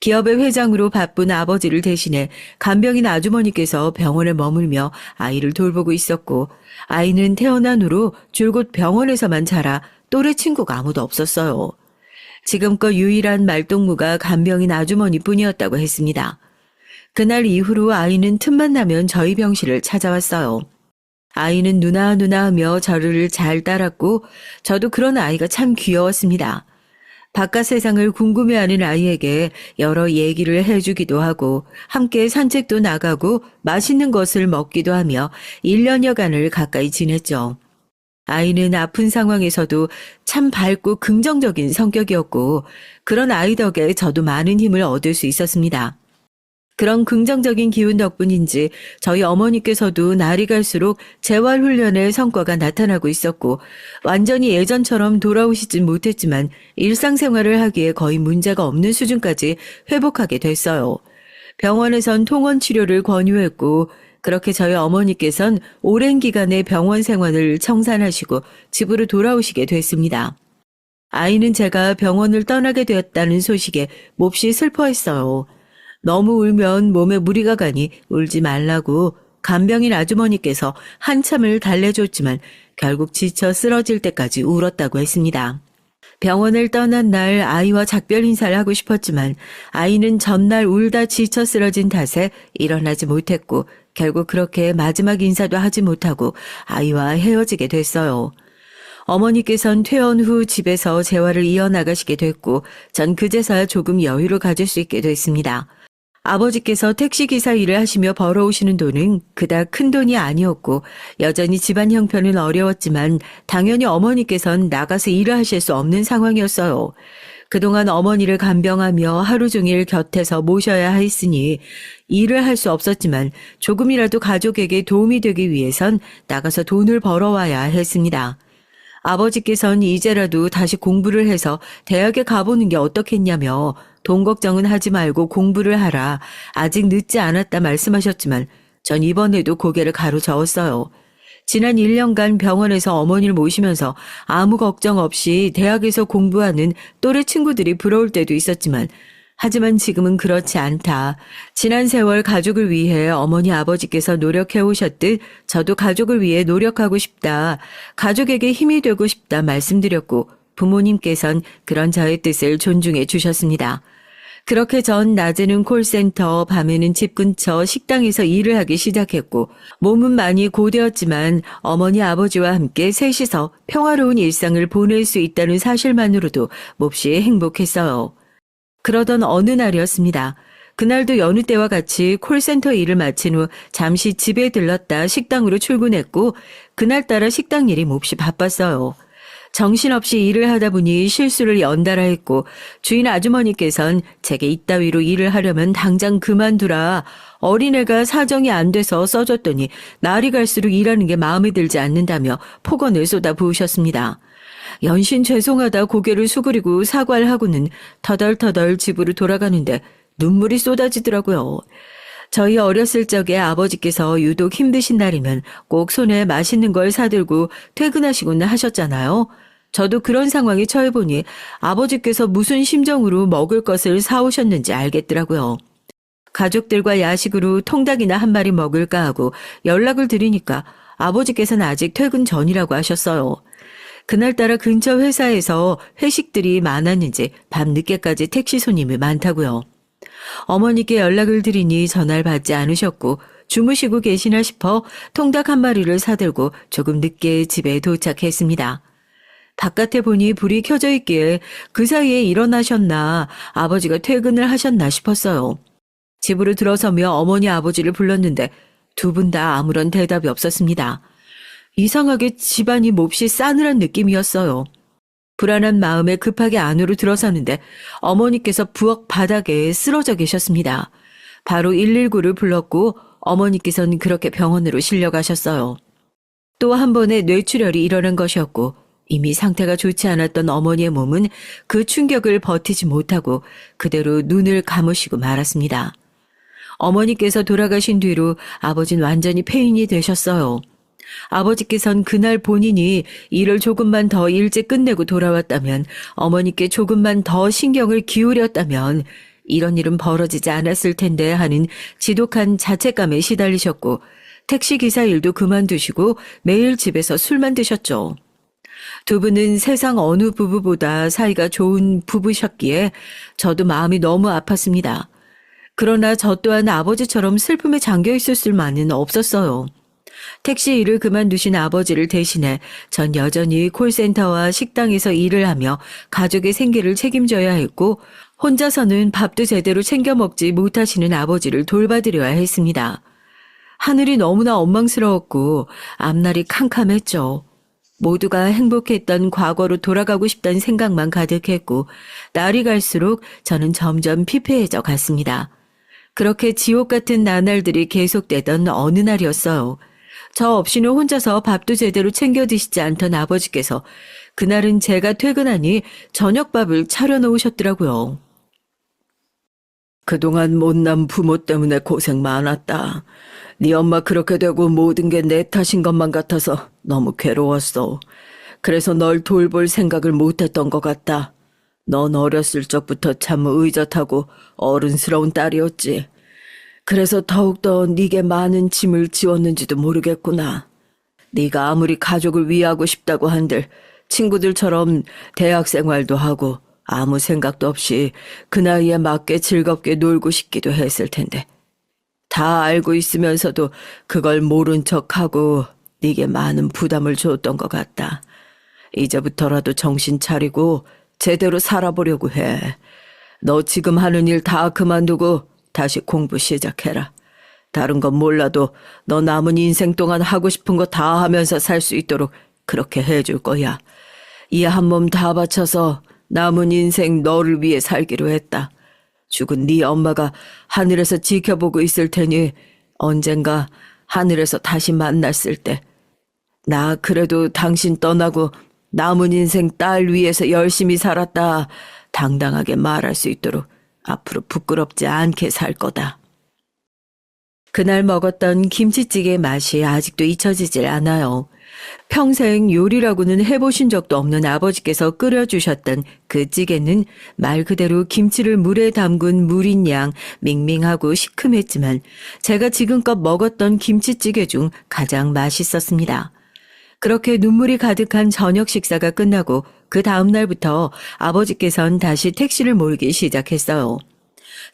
기업의 회장으로 바쁜 아버지를 대신해 간병인 아주머니께서 병원에 머물며 아이를 돌보고 있었고 아이는 태어난 후로 줄곧 병원에서만 자라 또래 친구가 아무도 없었어요. 지금껏 유일한 말동무가 간병인 아주머니뿐이었다고 했습니다. 그날 이후로 아이는 틈만 나면 저희 병실을 찾아왔어요. 아이는 누나 하며 저를 잘 따랐고 저도 그런 아이가 참 귀여웠습니다. 바깥 세상을 궁금해하는 아이에게 여러 얘기를 해주기도 하고 함께 산책도 나가고 맛있는 것을 먹기도 하며 1년여간을 가까이 지냈죠. 아이는 아픈 상황에서도 참 밝고 긍정적인 성격이었고 그런 아이 덕에 저도 많은 힘을 얻을 수 있었습니다. 그런 긍정적인 기운 덕분인지 저희 어머니께서도 날이 갈수록 재활훈련의 성과가 나타나고 있었고 완전히 예전처럼 돌아오시진 못했지만 일상생활을 하기에 거의 문제가 없는 수준까지 회복하게 됐어요. 병원에선 통원 치료를 권유했고 그렇게 저희 어머니께선 오랜 기간의 병원 생활을 청산하시고 집으로 돌아오시게 됐습니다. 아이는 제가 병원을 떠나게 되었다는 소식에 몹시 슬퍼했어요. 너무 울면 몸에 무리가 가니 울지 말라고 간병인 아주머니께서 한참을 달래줬지만 결국 지쳐 쓰러질 때까지 울었다고 했습니다. 병원을 떠난 날 아이와 작별 인사를 하고 싶었지만 아이는 전날 울다 지쳐 쓰러진 탓에 일어나지 못했고 결국 그렇게 마지막 인사도 하지 못하고 아이와 헤어지게 됐어요. 어머니께선 퇴원 후 집에서 재활을 이어나가시게 됐고 전 그제서야 조금 여유를 가질 수 있게 됐습니다. 아버지께서 택시기사 일을 하시며 벌어오시는 돈은 그닥 큰 돈이 아니었고 여전히 집안 형편은 어려웠지만 당연히 어머니께선 나가서 일을 하실 수 없는 상황이었어요. 그동안 어머니를 간병하며 하루 종일 곁에서 모셔야 했으니 일을 할 수 없었지만 조금이라도 가족에게 도움이 되기 위해선 나가서 돈을 벌어와야 했습니다. 아버지께서는 이제라도 다시 공부를 해서 대학에 가보는 게 어떻겠냐며 돈 걱정은 하지 말고 공부를 하라. 아직 늦지 않았다 말씀하셨지만 전 이번에도 고개를 가로저었어요. 지난 1년간 병원에서 어머니를 모시면서 아무 걱정 없이 대학에서 공부하는 또래 친구들이 부러울 때도 있었지만 하지만 지금은 그렇지 않다. 지난 세월 가족을 위해 어머니 아버지께서 노력해 오셨듯 저도 가족을 위해 노력하고 싶다. 가족에게 힘이 되고 싶다 말씀드렸고 부모님께선 그런 저의 뜻을 존중해 주셨습니다. 그렇게 전 낮에는 콜센터, 밤에는 집 근처 식당에서 일을 하기 시작했고 몸은 많이 고되었지만 어머니 아버지와 함께 셋이서 평화로운 일상을 보낼 수 있다는 사실만으로도 몹시 행복했어요. 그러던 어느 날이었습니다. 그날도 여느 때와 같이 콜센터 일을 마친 후 잠시 집에 들렀다 식당으로 출근했고 그날따라 식당 일이 몹시 바빴어요. 정신없이 일을 하다 보니 실수를 연달아 했고 주인 아주머니께선 제게 이따위로 일을 하려면 당장 그만두라. 어린애가 사정이 안 돼서 써줬더니 날이 갈수록 일하는 게 마음에 들지 않는다며 폭언을 쏟아부으셨습니다. 연신 죄송하다 고개를 수그리고 사과를 하고는 터덜터덜 집으로 돌아가는데 눈물이 쏟아지더라고요. 저희 어렸을 적에 아버지께서 유독 힘드신 날이면 꼭 손에 맛있는 걸 사들고 퇴근하시곤 하셨잖아요. 저도 그런 상황에 처해보니 아버지께서 무슨 심정으로 먹을 것을 사오셨는지 알겠더라고요. 가족들과 야식으로 통닭이나 한 마리 먹을까 하고 연락을 드리니까 아버지께서는 아직 퇴근 전이라고 하셨어요. 그날따라 근처 회사에서 회식들이 많았는지 밤늦게까지 택시 손님이 많다고요. 어머니께 연락을 드리니 전화를 받지 않으셨고 주무시고 계시나 싶어 통닭 한 마리를 사들고 조금 늦게 집에 도착했습니다. 바깥에 보니 불이 켜져 있기에 그 사이에 일어나셨나 아버지가 퇴근을 하셨나 싶었어요. 집으로 들어서며 어머니 아버지를 불렀는데 두 분 다 아무런 대답이 없었습니다. 이상하게 집안이 몹시 싸늘한 느낌이었어요. 불안한 마음에 급하게 안으로 들어서는데 어머니께서 부엌 바닥에 쓰러져 계셨습니다. 바로 119를 불렀고 어머니께서는 그렇게 병원으로 실려가셨어요. 또 한 번의 뇌출혈이 일어난 것이었고 이미 상태가 좋지 않았던 어머니의 몸은 그 충격을 버티지 못하고 그대로 눈을 감으시고 말았습니다. 어머니께서 돌아가신 뒤로 아버지는 완전히 폐인이 되셨어요. 아버지께선 그날 본인이 일을 조금만 더 일찍 끝내고 돌아왔다면, 어머니께 조금만 더 신경을 기울였다면 이런 일은 벌어지지 않았을 텐데 하는 지독한 자책감에 시달리셨고, 택시기사 일도 그만두시고 매일 집에서 술만 드셨죠. 두 분은 세상 어느 부부보다 사이가 좋은 부부셨기에 저도 마음이 너무 아팠습니다. 그러나 저 또한 아버지처럼 슬픔에 잠겨 있을 수만은 없었어요. 택시 일을 그만두신 아버지를 대신해 전 여전히 콜센터와 식당에서 일을 하며 가족의 생계를 책임져야 했고, 혼자서는 밥도 제대로 챙겨 먹지 못하시는 아버지를 돌봐드려야 했습니다. 하늘이 너무나 원망스러웠고 앞날이 캄캄했죠. 모두가 행복했던 과거로 돌아가고 싶다는 생각만 가득했고, 날이 갈수록 저는 점점 피폐해져 갔습니다. 그렇게 지옥 같은 나날들이 계속되던 어느 날이었어요. 저 없이는 혼자서 밥도 제대로 챙겨 드시지 않던 아버지께서 그날은 제가 퇴근하니 저녁밥을 차려놓으셨더라고요. 그동안 못난 부모 때문에 고생 많았다. 네 엄마 그렇게 되고 모든 게 내 탓인 것만 같아서 너무 괴로웠어. 그래서 널 돌볼 생각을 못했던 것 같다. 넌 어렸을 적부터 참 의젓하고 어른스러운 딸이었지. 그래서 더욱더 네게 많은 짐을 지웠는지도 모르겠구나. 네가 아무리 가족을 위하고 싶다고 한들 친구들처럼 대학 생활도 하고 아무 생각도 없이 그 나이에 맞게 즐겁게 놀고 싶기도 했을 텐데, 다 알고 있으면서도 그걸 모른 척하고 네게 많은 부담을 줬던 것 같다. 이제부터라도 정신 차리고 제대로 살아보려고 해. 너 지금 하는 일 다 그만두고 다시 공부 시작해라. 다른 건 몰라도 너 남은 인생 동안 하고 싶은 거 다 하면서 살 수 있도록 그렇게 해줄 거야. 이 한 몸 다 바쳐서 남은 인생 너를 위해 살기로 했다. 죽은 네 엄마가 하늘에서 지켜보고 있을 테니 언젠가 하늘에서 다시 만났을 때 나 그래도 당신 떠나고 남은 인생 딸 위해서 열심히 살았다 당당하게 말할 수 있도록 앞으로 부끄럽지 않게 살 거다. 그날 먹었던 김치찌개 맛이 아직도 잊혀지질 않아요. 평생 요리라고는 해보신 적도 없는 아버지께서 끓여주셨던 그 찌개는 말 그대로 김치를 물에 담근 물인 양 밍밍하고 시큼했지만 제가 지금껏 먹었던 김치찌개 중 가장 맛있었습니다. 그렇게 눈물이 가득한 저녁 식사가 끝나고 그 다음 날부터 아버지께선 다시 택시를 몰기 시작했어요.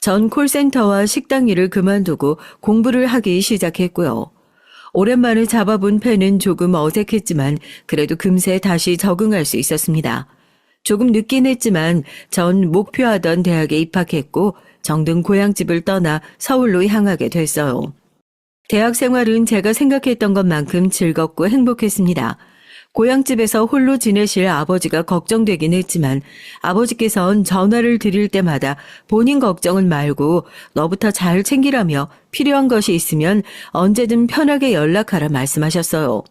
전 콜센터와 식당 일을 그만두고 공부를 하기 시작했고요. 오랜만에 잡아본 펜은 조금 어색했지만 그래도 금세 다시 적응할 수 있었습니다. 조금 늦긴 했지만 전 목표하던 대학에 입학했고 정든 고향집을 떠나 서울로 향하게 됐어요. 대학 생활은 제가 생각했던 것만큼 즐겁고 행복했습니다. 고향집에서 홀로 지내실 아버지가 걱정되긴 했지만 아버지께선 전화를 드릴 때마다 본인 걱정은 말고 너부터 잘 챙기라며 필요한 것이 있으면 언제든 편하게 연락하라 말씀하셨어요.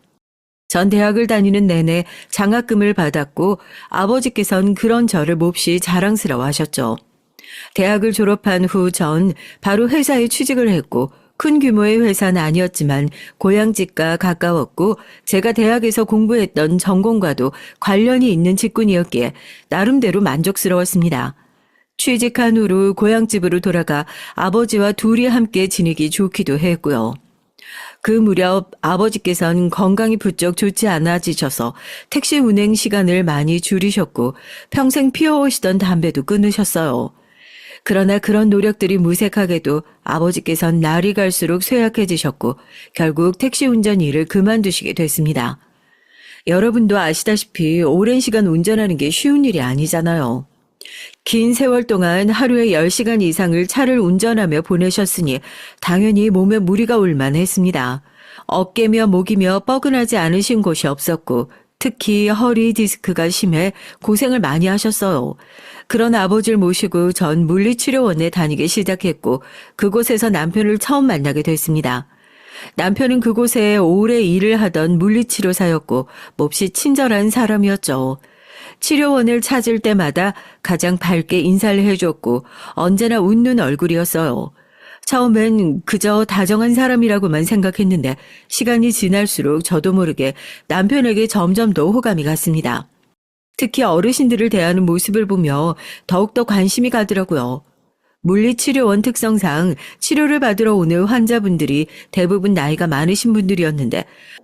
전 대학을 다니는 내내 장학금을 받았고 아버지께선 그런 저를 몹시 자랑스러워 하셨죠. 대학을 졸업한 후 전 바로 회사에 취직을 했고 큰 규모의 회사는 아니었지만 고향집과 가까웠고 제가 대학에서 공부했던 전공과도 관련이 있는 직군이었기에 나름대로 만족스러웠습니다. 취직한 후로 고향집으로 돌아가 아버지와 둘이 함께 지내기 좋기도 했고요. 그 무렵 아버지께서는 건강이 부쩍 좋지 않아지셔서 택시 운행 시간을 많이 줄이셨고 평생 피워오시던 담배도 끊으셨어요. 그러나 그런 노력들이 무색하게도 아버지께선 날이 갈수록 쇠약해지셨고 결국 택시 운전 일을 그만두시게 됐습니다. 여러분도 아시다시피 오랜 시간 운전하는 게 쉬운 일이 아니잖아요. 긴 세월 동안 하루에 10시간 이상을 차를 운전하며 보내셨으니 당연히 몸에 무리가 올 만했습니다. 어깨며 목이며 뻐근하지 않으신 곳이 없었고 특히 허리 디스크가 심해 고생을 많이 하셨어요. 그런 아버지를 모시고 전 물리치료원에 다니기 시작했고 그곳에서 남편을 처음 만나게 됐습니다. 남편은 그곳에 오래 일을 하던 물리치료사였고 몹시 친절한 사람이었죠. 치료원을 찾을 때마다 가장 밝게 인사를 해줬고 언제나 웃는 얼굴이었어요. 처음엔 그저 다정한 사람이라고만 생각했는데 시간이 지날수록 저도 모르게 남편에게 점점 더 호감이 갔습니다. 특히 어르신들을 대하는 모습을 보며 더욱더 관심이 가더라고요. 물리치료원 특성상 치료를 받으러 오는 환자분들이 대부분 나이가 많으신 분들이었는데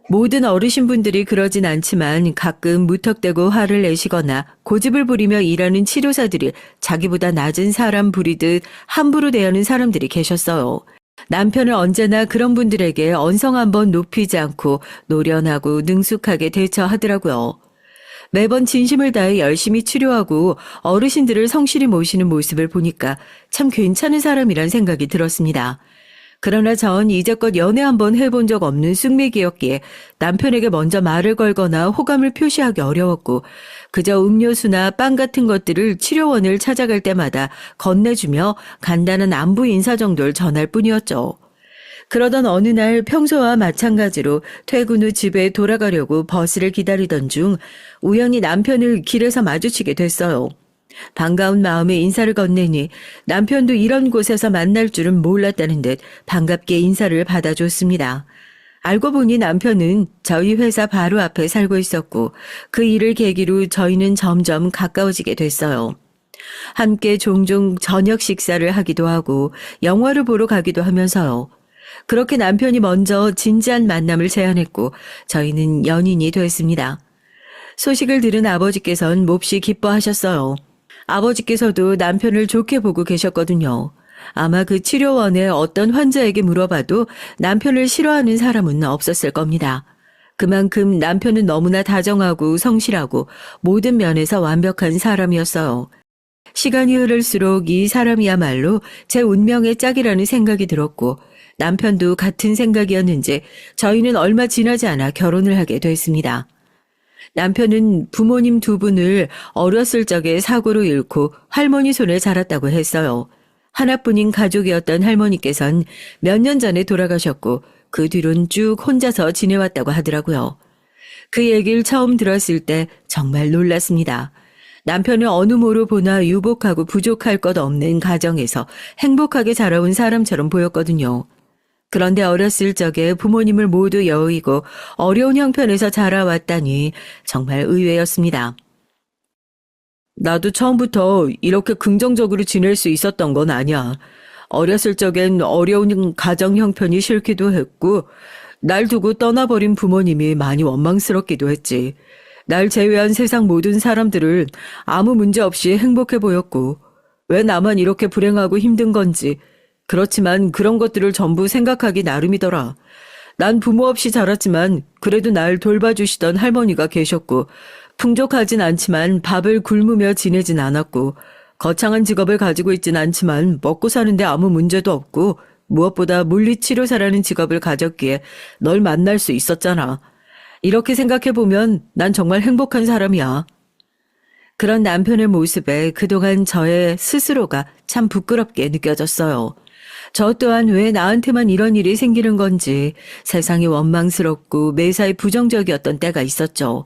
모든 어르신분들이 그러진 않지만 가끔 무턱대고 화를 내시거나 고집을 부리며 일하는 치료사들이 자기보다 낮은 사람 부리듯 함부로 대하는 사람들이 계셨어요. 남편은 언제나 그런 분들에게 언성 한번 높이지 않고 노련하고 능숙하게 대처하더라고요. 매번 진심을 다해 열심히 치료하고 어르신들을 성실히 모시는 모습을 보니까 참 괜찮은 사람이란 생각이 들었습니다. 그러나 전 이제껏 연애 한번 해본 적 없는 쑥맥이었기에 남편에게 먼저 말을 걸거나 호감을 표시하기 어려웠고 그저 음료수나 빵 같은 것들을 치료원을 찾아갈 때마다 건네주며 간단한 안부 인사 정도를 전할 뿐이었죠. 그러던 어느 날 평소와 마찬가지로 퇴근 후 집에 돌아가려고 버스를 기다리던 중 우연히 남편을 길에서 마주치게 됐어요. 반가운 마음에 인사를 건네니 남편도 이런 곳에서 만날 줄은 몰랐다는 듯 반갑게 인사를 받아줬습니다. 알고 보니 남편은 저희 회사 바로 앞에 살고 있었고 그 일을 계기로 저희는 점점 가까워지게 됐어요. 함께 종종 저녁 식사를 하기도 하고 영화를 보러 가기도 하면서요. 그렇게 남편이 먼저 진지한 만남을 제안했고 저희는 연인이 됐습니다. 소식을 들은 아버지께서는 몹시 기뻐하셨어요. 아버지께서도 남편을 좋게 보고 계셨거든요. 아마 그 치료원의 어떤 환자에게 물어봐도 남편을 싫어하는 사람은 없었을 겁니다. 그만큼 남편은 너무나 다정하고 성실하고 모든 면에서 완벽한 사람이었어요. 시간이 흐를수록 이 사람이야말로 제 운명의 짝이라는 생각이 들었고 남편도 같은 생각이었는지 저희는 얼마 지나지 않아 결혼을 하게 됐습니다. 남편은 부모님 두 분을 어렸을 적에 사고로 잃고 할머니 손에 자랐다고 했어요. 하나뿐인 가족이었던 할머니께선 몇 년 전에 돌아가셨고 그 뒤론 쭉 혼자서 지내왔다고 하더라고요. 그 얘기를 처음 들었을 때 정말 놀랐습니다. 남편은 어느 모로 보나 유복하고 부족할 것 없는 가정에서 행복하게 자라온 사람처럼 보였거든요. 그런데 어렸을 적에 부모님을 모두 여의고 어려운 형편에서 자라왔다니 정말 의외였습니다. 나도 처음부터 이렇게 긍정적으로 지낼 수 있었던 건 아니야. 어렸을 적엔 어려운 가정 형편이 싫기도 했고 날 두고 떠나버린 부모님이 많이 원망스럽기도 했지. 날 제외한 세상 모든 사람들을 아무 문제 없이 행복해 보였고 왜 나만 이렇게 불행하고 힘든 건지 그렇지만 그런 것들을 전부 생각하기 나름이더라. 난 부모 없이 자랐지만 그래도 날 돌봐주시던 할머니가 계셨고 풍족하진 않지만 밥을 굶으며 지내진 않았고 거창한 직업을 가지고 있진 않지만 먹고 사는데 아무 문제도 없고 무엇보다 물리치료사라는 직업을 가졌기에 널 만날 수 있었잖아. 이렇게 생각해보면 난 정말 행복한 사람이야. 그런 남편의 모습에 그동안 저의 스스로가 참 부끄럽게 느껴졌어요. 저 또한 왜 나한테만 이런 일이 생기는 건지 세상이 원망스럽고 매사에 부정적이었던 때가 있었죠.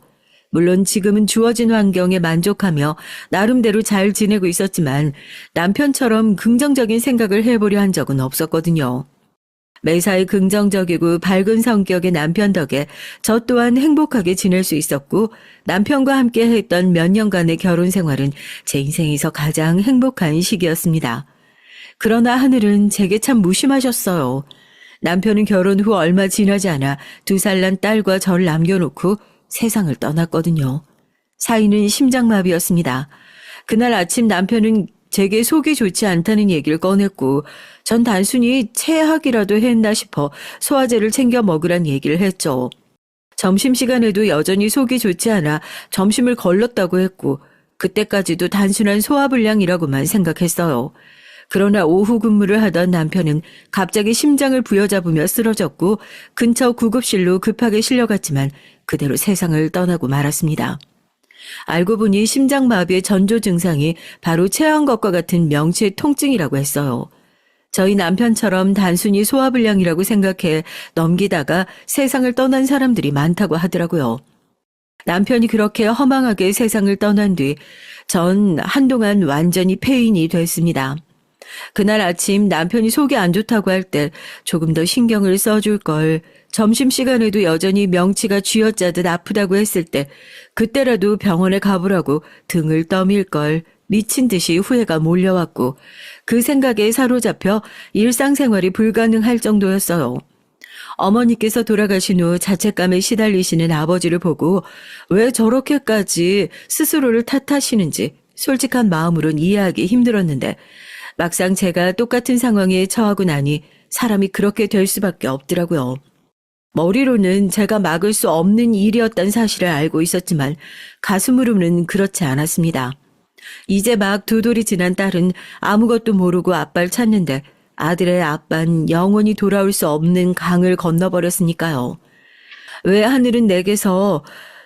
물론 지금은 주어진 환경에 만족하며 나름대로 잘 지내고 있었지만 남편처럼 긍정적인 생각을 해보려 한 적은 없었거든요. 매사에 긍정적이고 밝은 성격의 남편 덕에 저 또한 행복하게 지낼 수 있었고 남편과 함께 했던 몇 년간의 결혼 생활은 제 인생에서 가장 행복한 시기였습니다. 그러나 하늘은 제게 참 무심하셨어요. 남편은 결혼 후 얼마 지나지 않아 2살 난 딸과 저를 남겨놓고 세상을 떠났거든요. 사인은 심장마비였습니다. 그날 아침 남편은 제게 속이 좋지 않다는 얘기를 꺼냈고 전 단순히 체학이라도 했나 싶어 소화제를 챙겨 먹으란 얘기를 했죠. 점심시간에도 여전히 속이 좋지 않아 점심을 걸렀다고 했고 그때까지도 단순한 소화불량이라고만 생각했어요. 그러나 오후 근무를 하던 남편은 갑자기 심장을 부여잡으며 쓰러졌고 근처 구급실로 급하게 실려갔지만 그대로 세상을 떠나고 말았습니다. 알고 보니 심장마비의 전조 증상이 바로 체한 것과 같은 명치의 통증이라고 했어요. 저희 남편처럼 단순히 소화불량이라고 생각해 넘기다가 세상을 떠난 사람들이 많다고 하더라고요. 남편이 그렇게 허망하게 세상을 떠난 뒤 전 한동안 완전히 폐인이 됐습니다. 그날 아침 남편이 속이 안 좋다고 할 때 조금 더 신경을 써줄 걸, 점심시간에도 여전히 명치가 쥐어짜듯 아프다고 했을 때 그때라도 병원에 가보라고 등을 떠밀 걸, 미친 듯이 후회가 몰려왔고 그 생각에 사로잡혀 일상생활이 불가능할 정도였어요. 어머니께서 돌아가신 후 자책감에 시달리시는 아버지를 보고 왜 저렇게까지 스스로를 탓하시는지 솔직한 마음으론 이해하기 힘들었는데 막상 제가 똑같은 상황에 처하고 나니 사람이 그렇게 될 수밖에 없더라고요. 머리로는 제가 막을 수 없는 일이었다는 사실을 알고 있었지만 가슴으로는 그렇지 않았습니다. 이제 막 2돌이 지난 딸은 아무것도 모르고 아빠를 찾는데 아들의 아빠는 영원히 돌아올 수 없는 강을 건너버렸으니까요. 왜 하늘은 내게서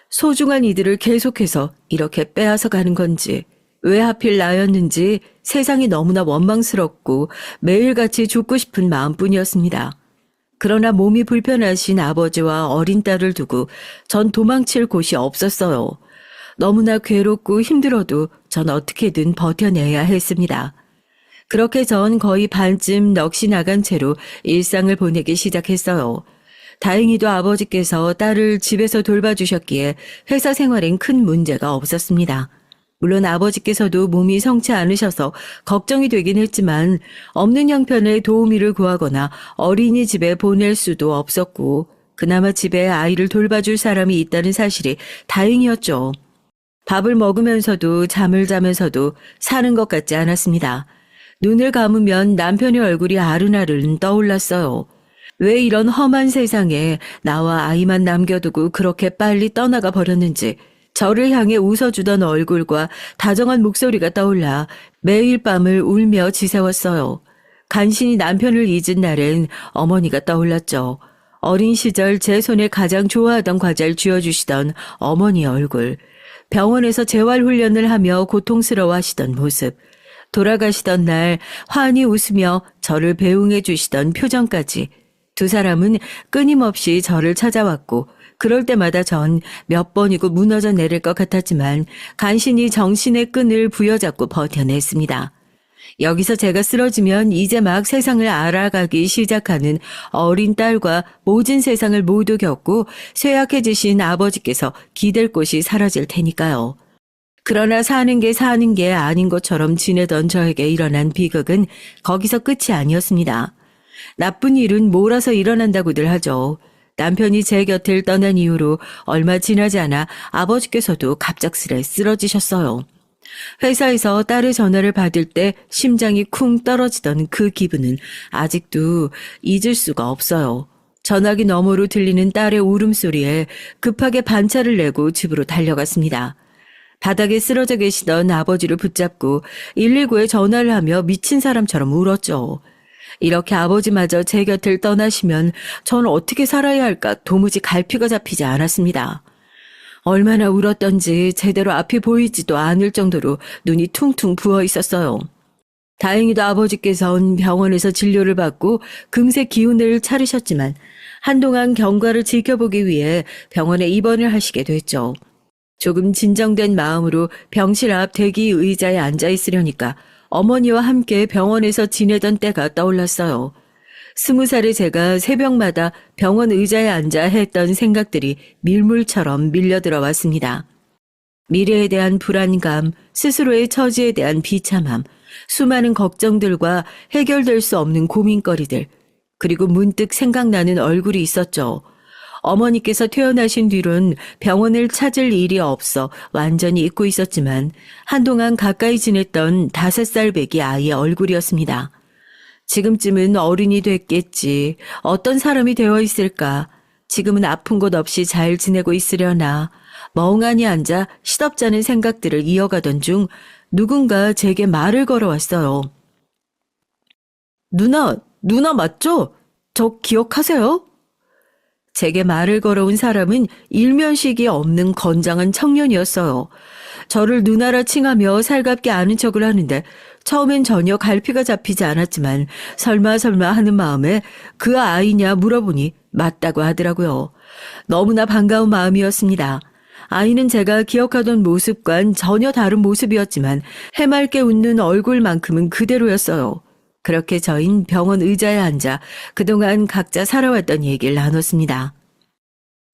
소중한 이들을 계속해서 이렇게 빼앗아 가는 건지, 왜 하필 나였는지 세상이 너무나 원망스럽고 매일같이 죽고 싶은 마음뿐이었습니다. 그러나 몸이 불편하신 아버지와 어린 딸을 두고 전 도망칠 곳이 없었어요. 너무나 괴롭고 힘들어도 전 어떻게든 버텨내야 했습니다. 그렇게 전 거의 반쯤 넋이 나간 채로 일상을 보내기 시작했어요. 다행히도 아버지께서 딸을 집에서 돌봐주셨기에 회사 생활엔 큰 문제가 없었습니다. 물론 아버지께서도 몸이 성치 않으셔서 걱정이 되긴 했지만 없는 형편에 도우미를 구하거나 어린이집에 보낼 수도 없었고 그나마 집에 아이를 돌봐줄 사람이 있다는 사실이 다행이었죠. 밥을 먹으면서도 잠을 자면서도 사는 것 같지 않았습니다. 눈을 감으면 남편의 얼굴이 아른아른 떠올랐어요. 왜 이런 험한 세상에 나와 아이만 남겨두고 그렇게 빨리 떠나가 버렸는지 저를 향해 웃어주던 얼굴과 다정한 목소리가 떠올라 매일 밤을 울며 지새웠어요. 간신히 남편을 잊은 날엔 어머니가 떠올랐죠. 어린 시절 제 손에 가장 좋아하던 과자를 쥐어주시던 어머니의 얼굴, 병원에서 재활훈련을 하며 고통스러워하시던 모습, 돌아가시던 날 환히 웃으며 저를 배웅해 주시던 표정까지 두 사람은 끊임없이 저를 찾아왔고 그럴 때마다 전 몇 번이고 무너져 내릴 것 같았지만 간신히 정신의 끈을 부여잡고 버텨냈습니다. 여기서 제가 쓰러지면 이제 막 세상을 알아가기 시작하는 어린 딸과 모진 세상을 모두 겪고 쇠약해지신 아버지께서 기댈 곳이 사라질 테니까요. 그러나 사는 게 아닌 것처럼 지내던 저에게 일어난 비극은 거기서 끝이 아니었습니다. 나쁜 일은 몰아서 일어난다고들 하죠. 남편이 제 곁을 떠난 이후로 얼마 지나지 않아 아버지께서도 갑작스레 쓰러지셨어요. 회사에서 딸의 전화를 받을 때 심장이 쿵 떨어지던 그 기분은 아직도 잊을 수가 없어요. 전화기 너머로 들리는 딸의 울음소리에 급하게 반차를 내고 집으로 달려갔습니다. 바닥에 쓰러져 계시던 아버지를 붙잡고 119에 전화를 하며 미친 사람처럼 울었죠. 이렇게 아버지마저 제 곁을 떠나시면 전 어떻게 살아야 할까 도무지 갈피가 잡히지 않았습니다. 얼마나 울었던지 제대로 앞이 보이지도 않을 정도로 눈이 퉁퉁 부어 있었어요. 다행히도 아버지께서는 병원에서 진료를 받고 금세 기운을 차리셨지만 한동안 경과를 지켜보기 위해 병원에 입원을 하시게 됐죠. 조금 진정된 마음으로 병실 앞 대기 의자에 앉아 있으려니까 어머니와 함께 병원에서 지내던 때가 떠올랐어요. 20살의 제가 새벽마다 병원 의자에 앉아 했던 생각들이 밀물처럼 밀려들어 왔습니다. 미래에 대한 불안감, 스스로의 처지에 대한 비참함, 수많은 걱정들과 해결될 수 없는 고민거리들, 그리고 문득 생각나는 얼굴이 있었죠. 어머니께서 퇴원하신 뒤론 병원을 찾을 일이 없어 완전히 잊고 있었지만 한동안 가까이 지냈던 5살 배기 아이의 얼굴이었습니다. 지금쯤은 어른이 됐겠지. 어떤 사람이 되어 있을까. 지금은 아픈 곳 없이 잘 지내고 있으려나. 멍하니 앉아 시덥잖은 생각들을 이어가던 중 누군가 제게 말을 걸어왔어요. 누나 맞죠? 저 기억하세요? 제게 말을 걸어온 사람은 일면식이 없는 건장한 청년이었어요. 저를 누나라 칭하며 살갑게 아는 척을 하는데 처음엔 전혀 갈피가 잡히지 않았지만 설마 하는 마음에 그 아이냐 물어보니 맞다고 하더라고요. 너무나 반가운 마음이었습니다. 아이는 제가 기억하던 모습과는 전혀 다른 모습이었지만 해맑게 웃는 얼굴만큼은 그대로였어요. 그렇게 저흰 병원 의자에 앉아 그동안 각자 살아왔던 얘기를 나눴습니다.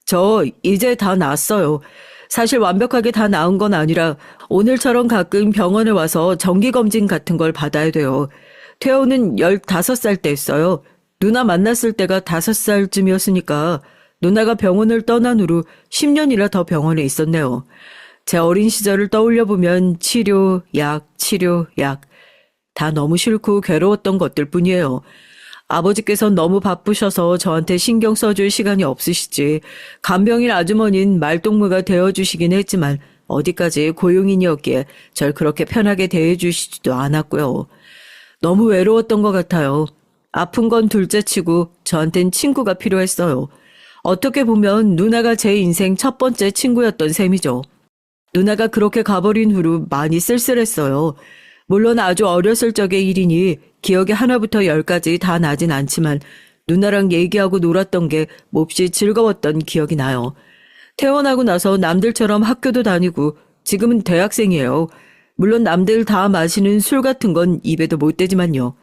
저 이제 다 나았어요. 사실 완벽하게 다 나은 건 아니라 오늘처럼 가끔 병원에 와서 정기검진 같은 걸 받아야 돼요. 태호는 15살 때였어요. 누나 만났을 때가 5살쯤이었으니까 누나가 병원을 떠난 후로 10년이나 더 병원에 있었네요. 제 어린 시절을 떠올려보면 치료, 약, 다 너무 싫고 괴로웠던 것들 뿐이에요. 아버지께선 너무 바쁘셔서 저한테 신경 써줄 시간이 없으시지. 간병인 아주머니는 말동무가 되어주시긴 했지만 어디까지 고용인이었기에 절 그렇게 편하게 대해주시지도 않았고요. 너무 외로웠던 것 같아요. 아픈 건 둘째치고 저한텐 친구가 필요했어요. 어떻게 보면 누나가 제 인생 첫 번째 친구였던 셈이죠. 누나가 그렇게 가버린 후로 많이 쓸쓸했어요. 물론 아주 어렸을 적의 일이니 기억이 하나부터 10까지 다 나진 않지만 누나랑 얘기하고 놀았던 게 몹시 즐거웠던 기억이 나요. 퇴원하고 나서 남들처럼 학교도 다니고 지금은 대학생이에요. 물론 남들 다 마시는 술 같은 건 입에도 못 대지만요.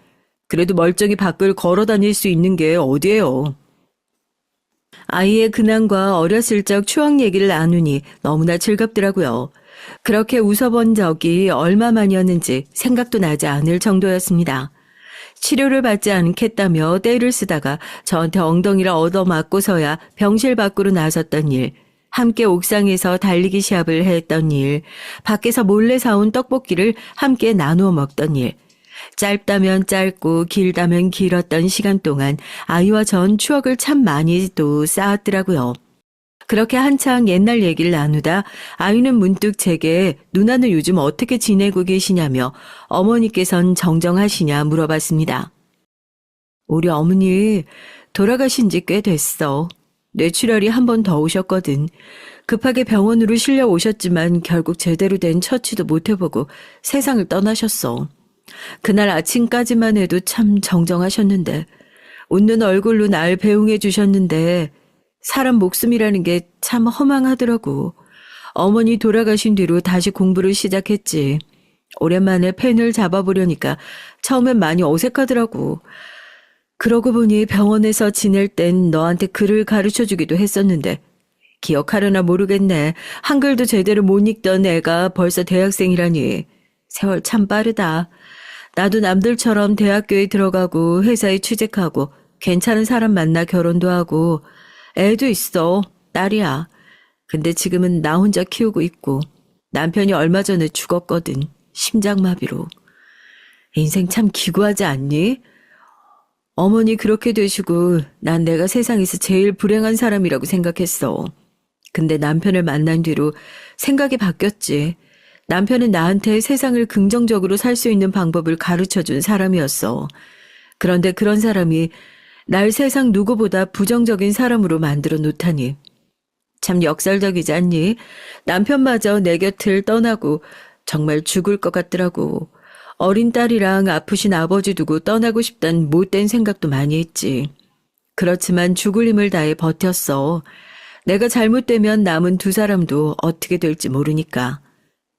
그래도 멀쩡히 밖을 걸어 다닐 수 있는 게 어디예요. 아이의 근황과 어렸을 적 추억 얘기를 나누니 너무나 즐겁더라고요. 그렇게 웃어본 적이 얼마만이었는지 생각도 나지 않을 정도였습니다. 치료를 받지 않겠다며 떼를 쓰다가 저한테 엉덩이를 얻어맞고서야 병실 밖으로 나섰던 일, 함께 옥상에서 달리기 시합을 했던 일, 밖에서 몰래 사온 떡볶이를 함께 나누어 먹던 일, 짧다면 짧고 길다면 길었던 시간 동안 아이와 전 추억을 참 많이 또 쌓았더라고요. 그렇게 한창 옛날 얘기를 나누다 아이는 문득 제게 누나는 요즘 어떻게 지내고 계시냐며 어머니께선 정정하시냐 물어봤습니다. 우리 어머니 돌아가신 지 꽤 됐어. 뇌출혈이 한 번 더 오셨거든. 급하게 병원으로 실려 오셨지만 결국 제대로 된 처치도 못 해보고 세상을 떠나셨어. 그날 아침까지만 해도 참 정정하셨는데 웃는 얼굴로 날 배웅해 주셨는데 사람 목숨이라는 게 참 허망하더라고. 어머니 돌아가신 뒤로 다시 공부를 시작했지. 오랜만에 펜을 잡아보려니까 처음엔 많이 어색하더라고. 그러고 보니 병원에서 지낼 땐 너한테 글을 가르쳐주기도 했었는데 기억하려나 모르겠네. 한글도 제대로 못 읽던 애가 벌써 대학생이라니. 세월 참 빠르다. 나도 남들처럼 대학교에 들어가고 회사에 취직하고 괜찮은 사람 만나 결혼도 하고 애도 있어. 딸이야. 근데 지금은 나 혼자 키우고 있고 남편이 얼마 전에 죽었거든. 심장마비로. 인생 참 기구하지 않니? 어머니 그렇게 되시고 난 내가 세상에서 제일 불행한 사람이라고 생각했어. 근데 남편을 만난 뒤로 생각이 바뀌었지. 남편은 나한테 세상을 긍정적으로 살 수 있는 방법을 가르쳐준 사람이었어. 그런데 그런 사람이 날 세상 누구보다 부정적인 사람으로 만들어 놓다니. 참 역설적이지 않니? 남편마저 내 곁을 떠나고 정말 죽을 것 같더라고. 어린 딸이랑 아프신 아버지 두고 떠나고 싶단 못된 생각도 많이 했지. 그렇지만 죽을 힘을 다해 버텼어. 내가 잘못되면 남은 두 사람도 어떻게 될지 모르니까.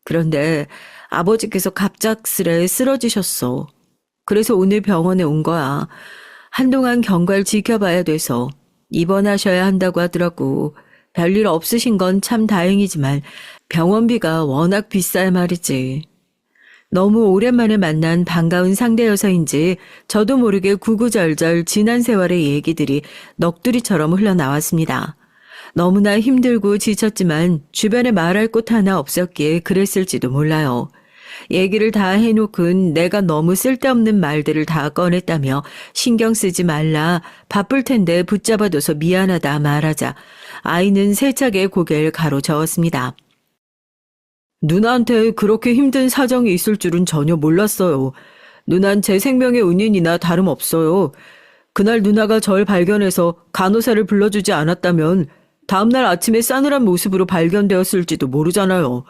그런데 아버지께서 갑작스레 쓰러지셨어. 그래서 오늘 병원에 온 거야. 한동안 경과를 지켜봐야 돼서 입원하셔야 한다고 하더라고. 별일 없으신 건 참 다행이지만 병원비가 워낙 비싸야 말이지. 너무 오랜만에 만난 반가운 상대여서인지 저도 모르게 구구절절 지난 세월의 얘기들이 넋두리처럼 흘러나왔습니다. 너무나 힘들고 지쳤지만 주변에 말할 곳 하나 없었기에 그랬을지도 몰라요. 얘기를 다 해놓고는 내가 너무 쓸데없는 말들을 다 꺼냈다며 신경 쓰지 말라, 바쁠 텐데 붙잡아둬서 미안하다 말하자 아이는 세차게 고개를 가로저었습니다. 누나한테 그렇게 힘든 사정이 있을 줄은 전혀 몰랐어요. 누난 제 생명의 은인이나 다름없어요. 그날 누나가 절 발견해서 간호사를 불러주지 않았다면 다음날 아침에 싸늘한 모습으로 발견되었을지도 모르잖아요.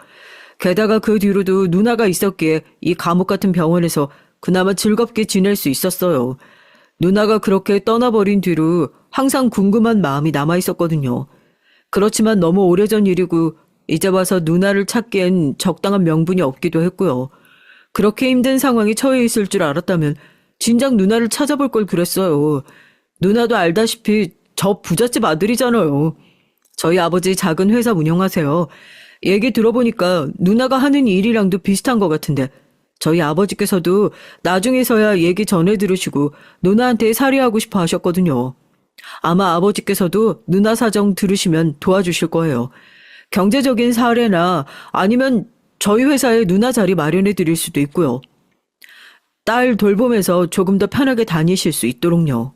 게다가 그 뒤로도 누나가 있었기에 이 감옥 같은 병원에서 그나마 즐겁게 지낼 수 있었어요. 누나가 그렇게 떠나버린 뒤로 항상 궁금한 마음이 남아있었거든요. 그렇지만 너무 오래전 일이고 이제 와서 누나를 찾기엔 적당한 명분이 없기도 했고요. 그렇게 힘든 상황에 처해 있을 줄 알았다면 진작 누나를 찾아볼 걸 그랬어요. 누나도 알다시피 저 부잣집 아들이잖아요. 저희 아버지 작은 회사 운영하세요. 얘기 들어보니까 누나가 하는 일이랑도 비슷한 것 같은데 저희 아버지께서도 나중에서야 얘기 전해 들으시고 누나한테 살해하고 싶어 하셨거든요. 아마 아버지께서도 누나 사정 들으시면 도와주실 거예요. 경제적인 사례나 아니면 저희 회사에 누나 자리 마련해 드릴 수도 있고요. 딸 돌보면서 조금 더 편하게 다니실 수 있도록요.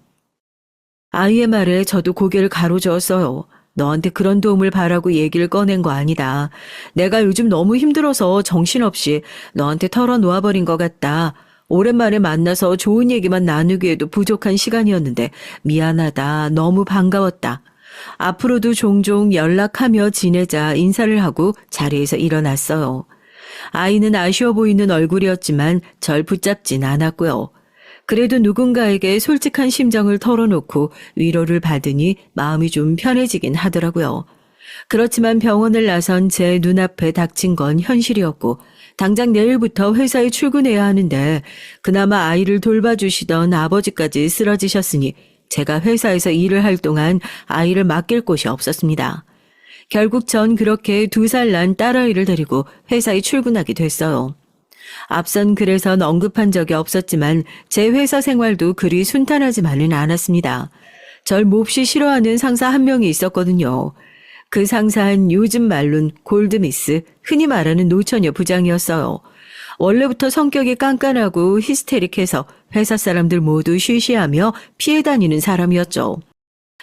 아이의 말에 저도 고개를 가로저었어요. 너한테 그런 도움을 바라고 얘기를 꺼낸 거 아니다. 내가 요즘 너무 힘들어서 정신없이 너한테 털어놓아버린 것 같다. 오랜만에 만나서 좋은 얘기만 나누기에도 부족한 시간이었는데 미안하다. 너무 반가웠다. 앞으로도 종종 연락하며 지내자 인사를 하고 자리에서 일어났어요. 아이는 아쉬워 보이는 얼굴이었지만 절 붙잡진 않았고요. 그래도 누군가에게 솔직한 심정을 털어놓고 위로를 받으니 마음이 좀 편해지긴 하더라고요. 그렇지만 병원을 나선 제 눈앞에 닥친 건 현실이었고 당장 내일부터 회사에 출근해야 하는데 그나마 아이를 돌봐주시던 아버지까지 쓰러지셨으니 제가 회사에서 일을 할 동안 아이를 맡길 곳이 없었습니다. 결국 전 그렇게 2살 난 딸아이를 데리고 회사에 출근하게 됐어요. 앞선 글에선 언급한 적이 없었지만 제 회사 생활도 그리 순탄하지만은 않았습니다. 절 몹시 싫어하는 상사 한 명이 있었거든요. 그 상사는 요즘 말론 골드미스, 흔히 말하는 노처녀 부장이었어요. 원래부터 성격이 깐깐하고 히스테릭해서 회사 사람들 모두 쉬쉬하며 피해 다니는 사람이었죠.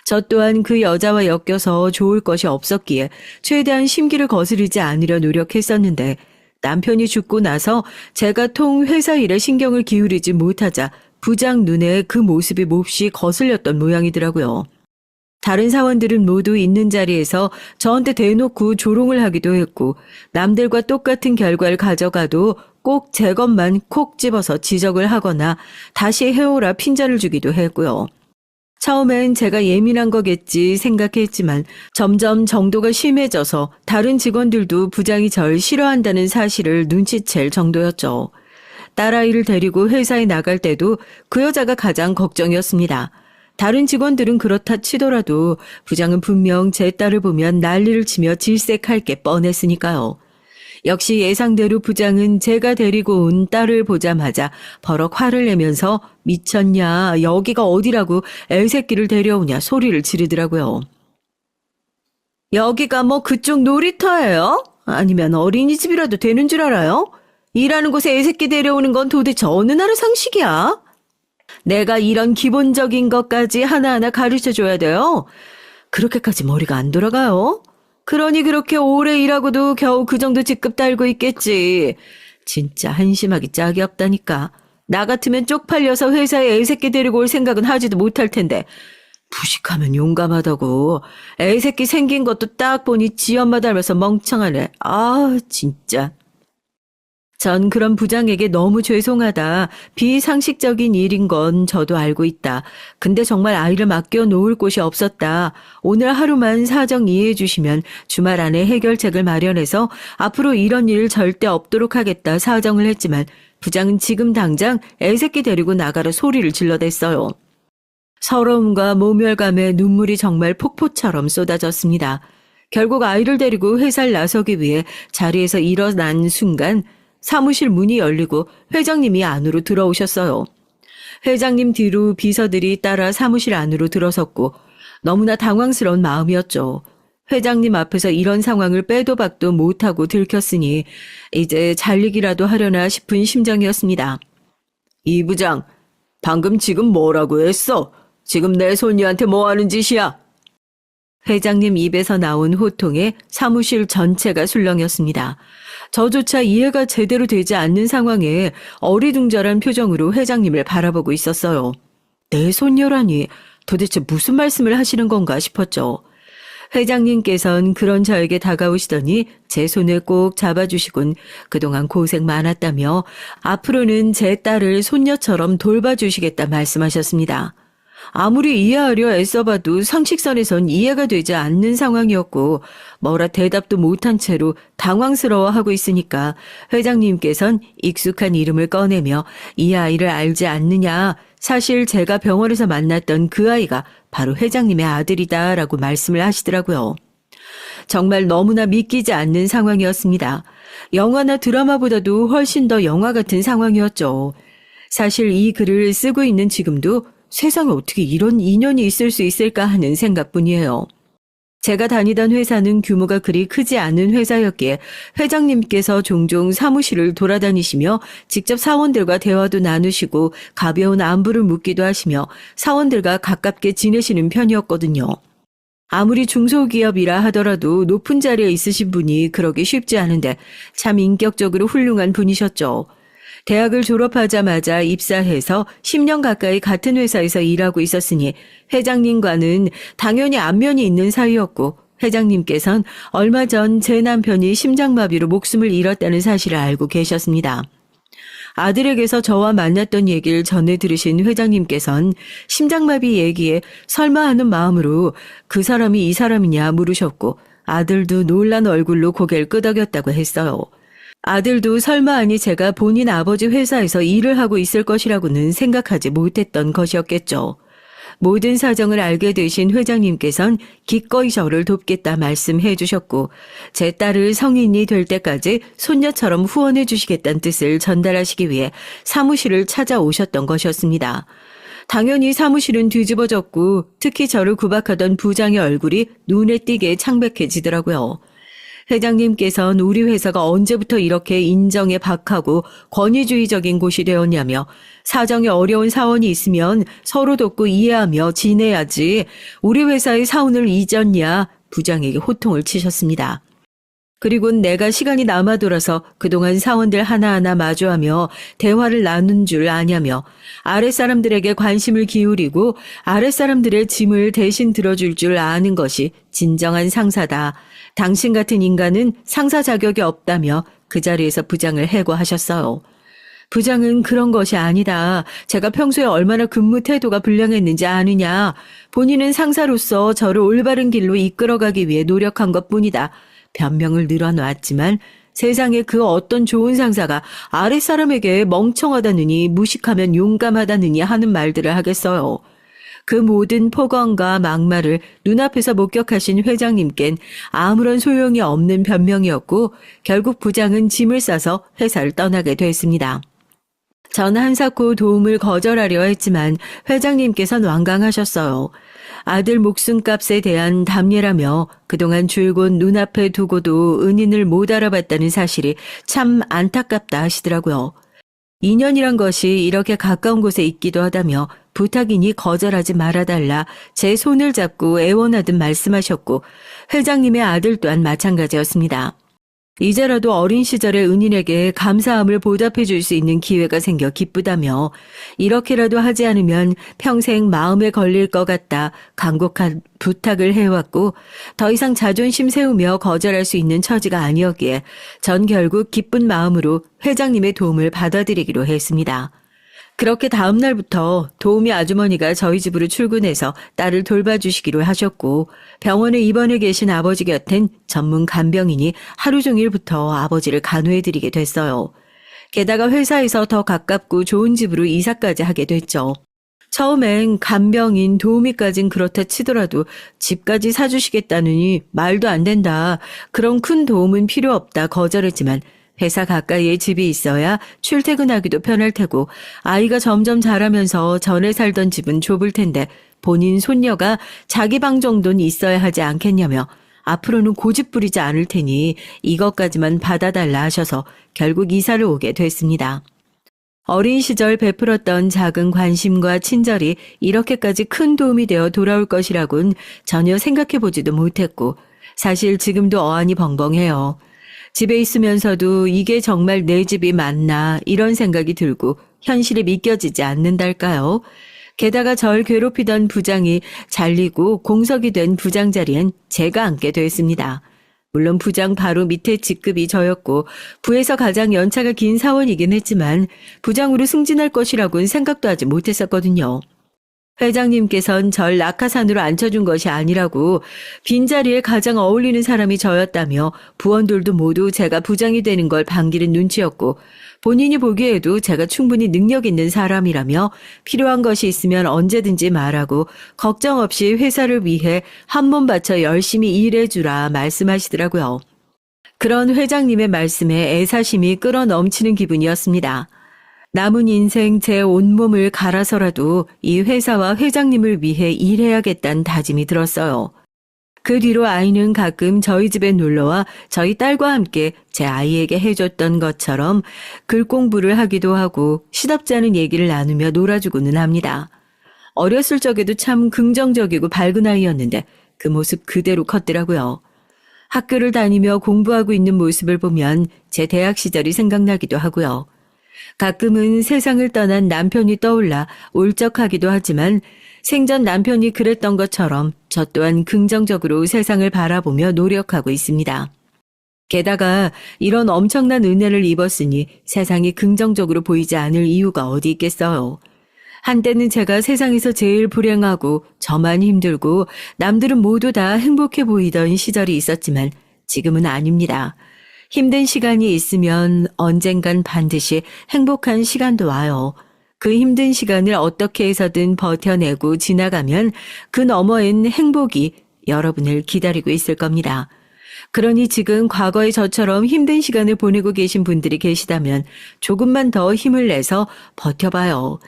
저 또한 그 여자와 엮여서 좋을 것이 없었기에 최대한 심기를 거스르지 않으려 노력했었는데 남편이 죽고 나서 제가 통 회사 일에 신경을 기울이지 못하자 부장 눈에 그 모습이 몹시 거슬렸던 모양이더라고요. 다른 사원들은 모두 있는 자리에서 저한테 대놓고 조롱을 하기도 했고 남들과 똑같은 결과를 가져가도 꼭 제 것만 콕 집어서 지적을 하거나 다시 해오라 핀잔을 주기도 했고요. 처음엔 제가 예민한 거겠지 생각했지만 점점 정도가 심해져서 다른 직원들도 부장이 절 싫어한다는 사실을 눈치챌 정도였죠. 딸아이를 데리고 회사에 나갈 때도 그 여자가 가장 걱정이었습니다. 다른 직원들은 그렇다 치더라도 부장은 분명 제 딸을 보면 난리를 치며 질색할 게 뻔했으니까요. 역시 예상대로 부장은 제가 데리고 온 딸을 보자마자 버럭 화를 내면서 미쳤냐, 여기가 어디라고 애새끼를 데려오냐 소리를 지르더라고요. 여기가 뭐 그쪽 놀이터예요? 아니면 어린이집이라도 되는 줄 알아요? 일하는 곳에 애새끼 데려오는 건 도대체 어느 나라 상식이야? 내가 이런 기본적인 것까지 하나하나 가르쳐줘야 돼요? 그렇게까지 머리가 안 돌아가요? 그러니 그렇게 오래 일하고도 겨우 그 정도 직급 달고 있겠지. 진짜 한심하기 짝이 없다니까. 나 같으면 쪽팔려서 회사에 애새끼 데리고 올 생각은 하지도 못할 텐데. 무식하면 용감하다고. 애새끼 생긴 것도 딱 보니 지 엄마 닮아서 멍청하네. 아, 진짜. 전 그런 부장에게 너무 죄송하다. 비상식적인 일인 건 저도 알고 있다. 근데 정말 아이를 맡겨 놓을 곳이 없었다. 오늘 하루만 사정 이해해 주시면 주말 안에 해결책을 마련해서 앞으로 이런 일 절대 없도록 하겠다 사정을 했지만 부장은 지금 당장 애새끼 데리고 나가라 소리를 질러댔어요. 서러움과 모멸감에 눈물이 정말 폭포처럼 쏟아졌습니다. 결국 아이를 데리고 회사를 나서기 위해 자리에서 일어난 순간 사무실 문이 열리고 회장님이 안으로 들어오셨어요. 회장님 뒤로 비서들이 따라 사무실 안으로 들어섰고 너무나 당황스러운 마음이었죠. 회장님 앞에서 이런 상황을 빼도 박도 못하고 들켰으니 이제 잘리기라도 하려나 싶은 심정이었습니다. 이 부장, 방금 지금 뭐라고 했어? 지금 내 손녀한테 뭐 하는 짓이야? 회장님 입에서 나온 호통에 사무실 전체가 술렁였습니다. 저조차 이해가 제대로 되지 않는 상황에 어리둥절한 표정으로 회장님을 바라보고 있었어요. 내 손녀라니 도대체 무슨 말씀을 하시는 건가 싶었죠. 회장님께선 그런 저에게 다가오시더니 제 손을 꼭 잡아주시곤 그동안 고생 많았다며 앞으로는 제 딸을 손녀처럼 돌봐주시겠다 말씀하셨습니다. 아무리 이해하려 애써봐도 상식선에선 이해가 되지 않는 상황이었고 뭐라 대답도 못한 채로 당황스러워하고 있으니까 회장님께선 익숙한 이름을 꺼내며 이 아이를 알지 않느냐, 사실 제가 병원에서 만났던 그 아이가 바로 회장님의 아들이다라고 말씀을 하시더라고요. 정말 너무나 믿기지 않는 상황이었습니다. 영화나 드라마보다도 훨씬 더 영화 같은 상황이었죠. 사실 이 글을 쓰고 있는 지금도 세상에 어떻게 이런 인연이 있을 수 있을까 하는 생각뿐이에요. 제가 다니던 회사는 규모가 그리 크지 않은 회사였기에 회장님께서 종종 사무실을 돌아다니시며 직접 사원들과 대화도 나누시고 가벼운 안부를 묻기도 하시며 사원들과 가깝게 지내시는 편이었거든요. 아무리 중소기업이라 하더라도 높은 자리에 있으신 분이 그러기 쉽지 않은데 참 인격적으로 훌륭한 분이셨죠. 대학을 졸업하자마자 입사해서 10년 가까이 같은 회사에서 일하고 있었으니 회장님과는 당연히 안면이 있는 사이였고 회장님께선 얼마 전 제 남편이 심장마비로 목숨을 잃었다는 사실을 알고 계셨습니다. 아들에게서 저와 만났던 얘기를 전해 들으신 회장님께선 심장마비 얘기에 설마 하는 마음으로 그 사람이 이 사람이냐 물으셨고 아들도 놀란 얼굴로 고개를 끄덕였다고 했어요. 아들도 설마 아니 제가 본인 아버지 회사에서 일을 하고 있을 것이라고는 생각하지 못했던 것이었겠죠. 모든 사정을 알게 되신 회장님께선 기꺼이 저를 돕겠다 말씀해 주셨고 제 딸을 성인이 될 때까지 손녀처럼 후원해 주시겠다는 뜻을 전달하시기 위해 사무실을 찾아오셨던 것이었습니다. 당연히 사무실은 뒤집어졌고 특히 저를 구박하던 부장의 얼굴이 눈에 띄게 창백해지더라고요. 회장님께서는 우리 회사가 언제부터 이렇게 인정에 박하고 권위주의적인 곳이 되었냐며 사정이 어려운 사원이 있으면 서로 돕고 이해하며 지내야지 우리 회사의 사원을 잊었냐 부장에게 호통을 치셨습니다. 그리고 내가 시간이 남아돌아서 그동안 사원들 하나하나 마주하며 대화를 나눈 줄 아냐며 아랫사람들에게 관심을 기울이고 아랫사람들의 짐을 대신 들어줄 줄 아는 것이 진정한 상사다. 당신 같은 인간은 상사 자격이 없다며 그 자리에서 부장을 해고하셨어요. 부장은 그런 것이 아니다. 제가 평소에 얼마나 근무 태도가 불량했는지 아느냐. 본인은 상사로서 저를 올바른 길로 이끌어가기 위해 노력한 것뿐이다. 변명을 늘어놓았지만 세상에 그 어떤 좋은 상사가 아랫사람에게 멍청하다느니 무식하면 용감하다느니 하는 말들을 하겠어요. 그 모든 폭언과 막말을 눈앞에서 목격하신 회장님께는 아무런 소용이 없는 변명이었고 결국 부장은 짐을 싸서 회사를 떠나게 됐습니다. 전 한사코 도움을 거절하려 했지만 회장님께서는 완강하셨어요. 아들 목숨값에 대한 담례라며 그동안 줄곧 눈앞에 두고도 은인을 못 알아봤다는 사실이 참 안타깝다 하시더라고요. 인연이란 것이 이렇게 가까운 곳에 있기도 하다며 부탁이니 거절하지 말아달라 제 손을 잡고 애원하듯 말씀하셨고 회장님의 아들 또한 마찬가지였습니다. 이제라도 어린 시절의 은인에게 감사함을 보답해 줄 수 있는 기회가 생겨 기쁘다며 이렇게라도 하지 않으면 평생 마음에 걸릴 것 같다 간곡한 부탁을 해왔고 더 이상 자존심 세우며 거절할 수 있는 처지가 아니었기에 전 결국 기쁜 마음으로 회장님의 도움을 받아들이기로 했습니다. 그렇게 다음 날부터 도우미 아주머니가 저희 집으로 출근해서 딸을 돌봐주시기로 하셨고 병원에 입원해 계신 아버지 곁엔 전문 간병인이 하루 종일부터 아버지를 간호해드리게 됐어요. 게다가 회사에서 더 가깝고 좋은 집으로 이사까지 하게 됐죠. 처음엔 간병인 도우미까진 그렇다 치더라도 집까지 사주시겠다느니 말도 안 된다. 그런 큰 도움은 필요 없다 거절했지만 회사 가까이에 집이 있어야 출퇴근하기도 편할 테고 아이가 점점 자라면서 전에 살던 집은 좁을 텐데 본인 손녀가 자기 방 정도는 있어야 하지 않겠냐며 앞으로는 고집 부리지 않을 테니 이것까지만 받아달라 하셔서 결국 이사를 오게 됐습니다. 어린 시절 베풀었던 작은 관심과 친절이 이렇게까지 큰 도움이 되어 돌아올 것이라곤 전혀 생각해보지도 못했고 사실 지금도 어안이 벙벙해요. 집에 있으면서도 이게 정말 내 집이 맞나 이런 생각이 들고 현실이 믿겨지지 않는달까요? 게다가 절 괴롭히던 부장이 잘리고 공석이 된 부장 자리엔 제가 앉게 됐습니다. 물론 부장 바로 밑에 직급이 저였고 부에서 가장 연차가 긴 사원이긴 했지만 부장으로 승진할 것이라고는 생각도 하지 못했었거든요. 회장님께선 절 낙하산으로 앉혀준 것이 아니라고 빈자리에 가장 어울리는 사람이 저였다며 부원들도 모두 제가 부장이 되는 걸 반기는 눈치였고 본인이 보기에도 제가 충분히 능력 있는 사람이라며 필요한 것이 있으면 언제든지 말하고 걱정 없이 회사를 위해 한 몸 바쳐 열심히 일해주라 말씀하시더라고요. 그런 회장님의 말씀에 애사심이 끌어 넘치는 기분이었습니다. 남은 인생 제 온몸을 갈아서라도 이 회사와 회장님을 위해 일해야겠다는 다짐이 들었어요. 그 뒤로 아이는 가끔 저희 집에 놀러와 저희 딸과 함께 제 아이에게 해줬던 것처럼 글 공부를 하기도 하고 시답지 않은 얘기를 나누며 놀아주고는 합니다. 어렸을 적에도 참 긍정적이고 밝은 아이였는데 그 모습 그대로 컸더라고요. 학교를 다니며 공부하고 있는 모습을 보면 제 대학 시절이 생각나기도 하고요. 가끔은 세상을 떠난 남편이 떠올라 울적하기도 하지만 생전 남편이 그랬던 것처럼 저 또한 긍정적으로 세상을 바라보며 노력하고 있습니다. 게다가 이런 엄청난 은혜를 입었으니 세상이 긍정적으로 보이지 않을 이유가 어디 있겠어요. 한때는 제가 세상에서 제일 불행하고 저만 힘들고 남들은 모두 다 행복해 보이던 시절이 있었지만 지금은 아닙니다. 힘든 시간이 있으면 언젠간 반드시 행복한 시간도 와요. 그 힘든 시간을 어떻게 해서든 버텨내고 지나가면 그 너머엔 행복이 여러분을 기다리고 있을 겁니다. 그러니 지금 과거의 저처럼 힘든 시간을 보내고 계신 분들이 계시다면 조금만 더 힘을 내서 버텨봐요.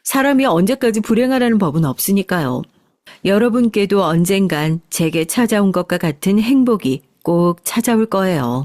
사람이 언제까지 불행하라는 법은 없으니까요. 여러분께도 언젠간 제게 찾아온 것과 같은 행복이 꼭 찾아올 거예요.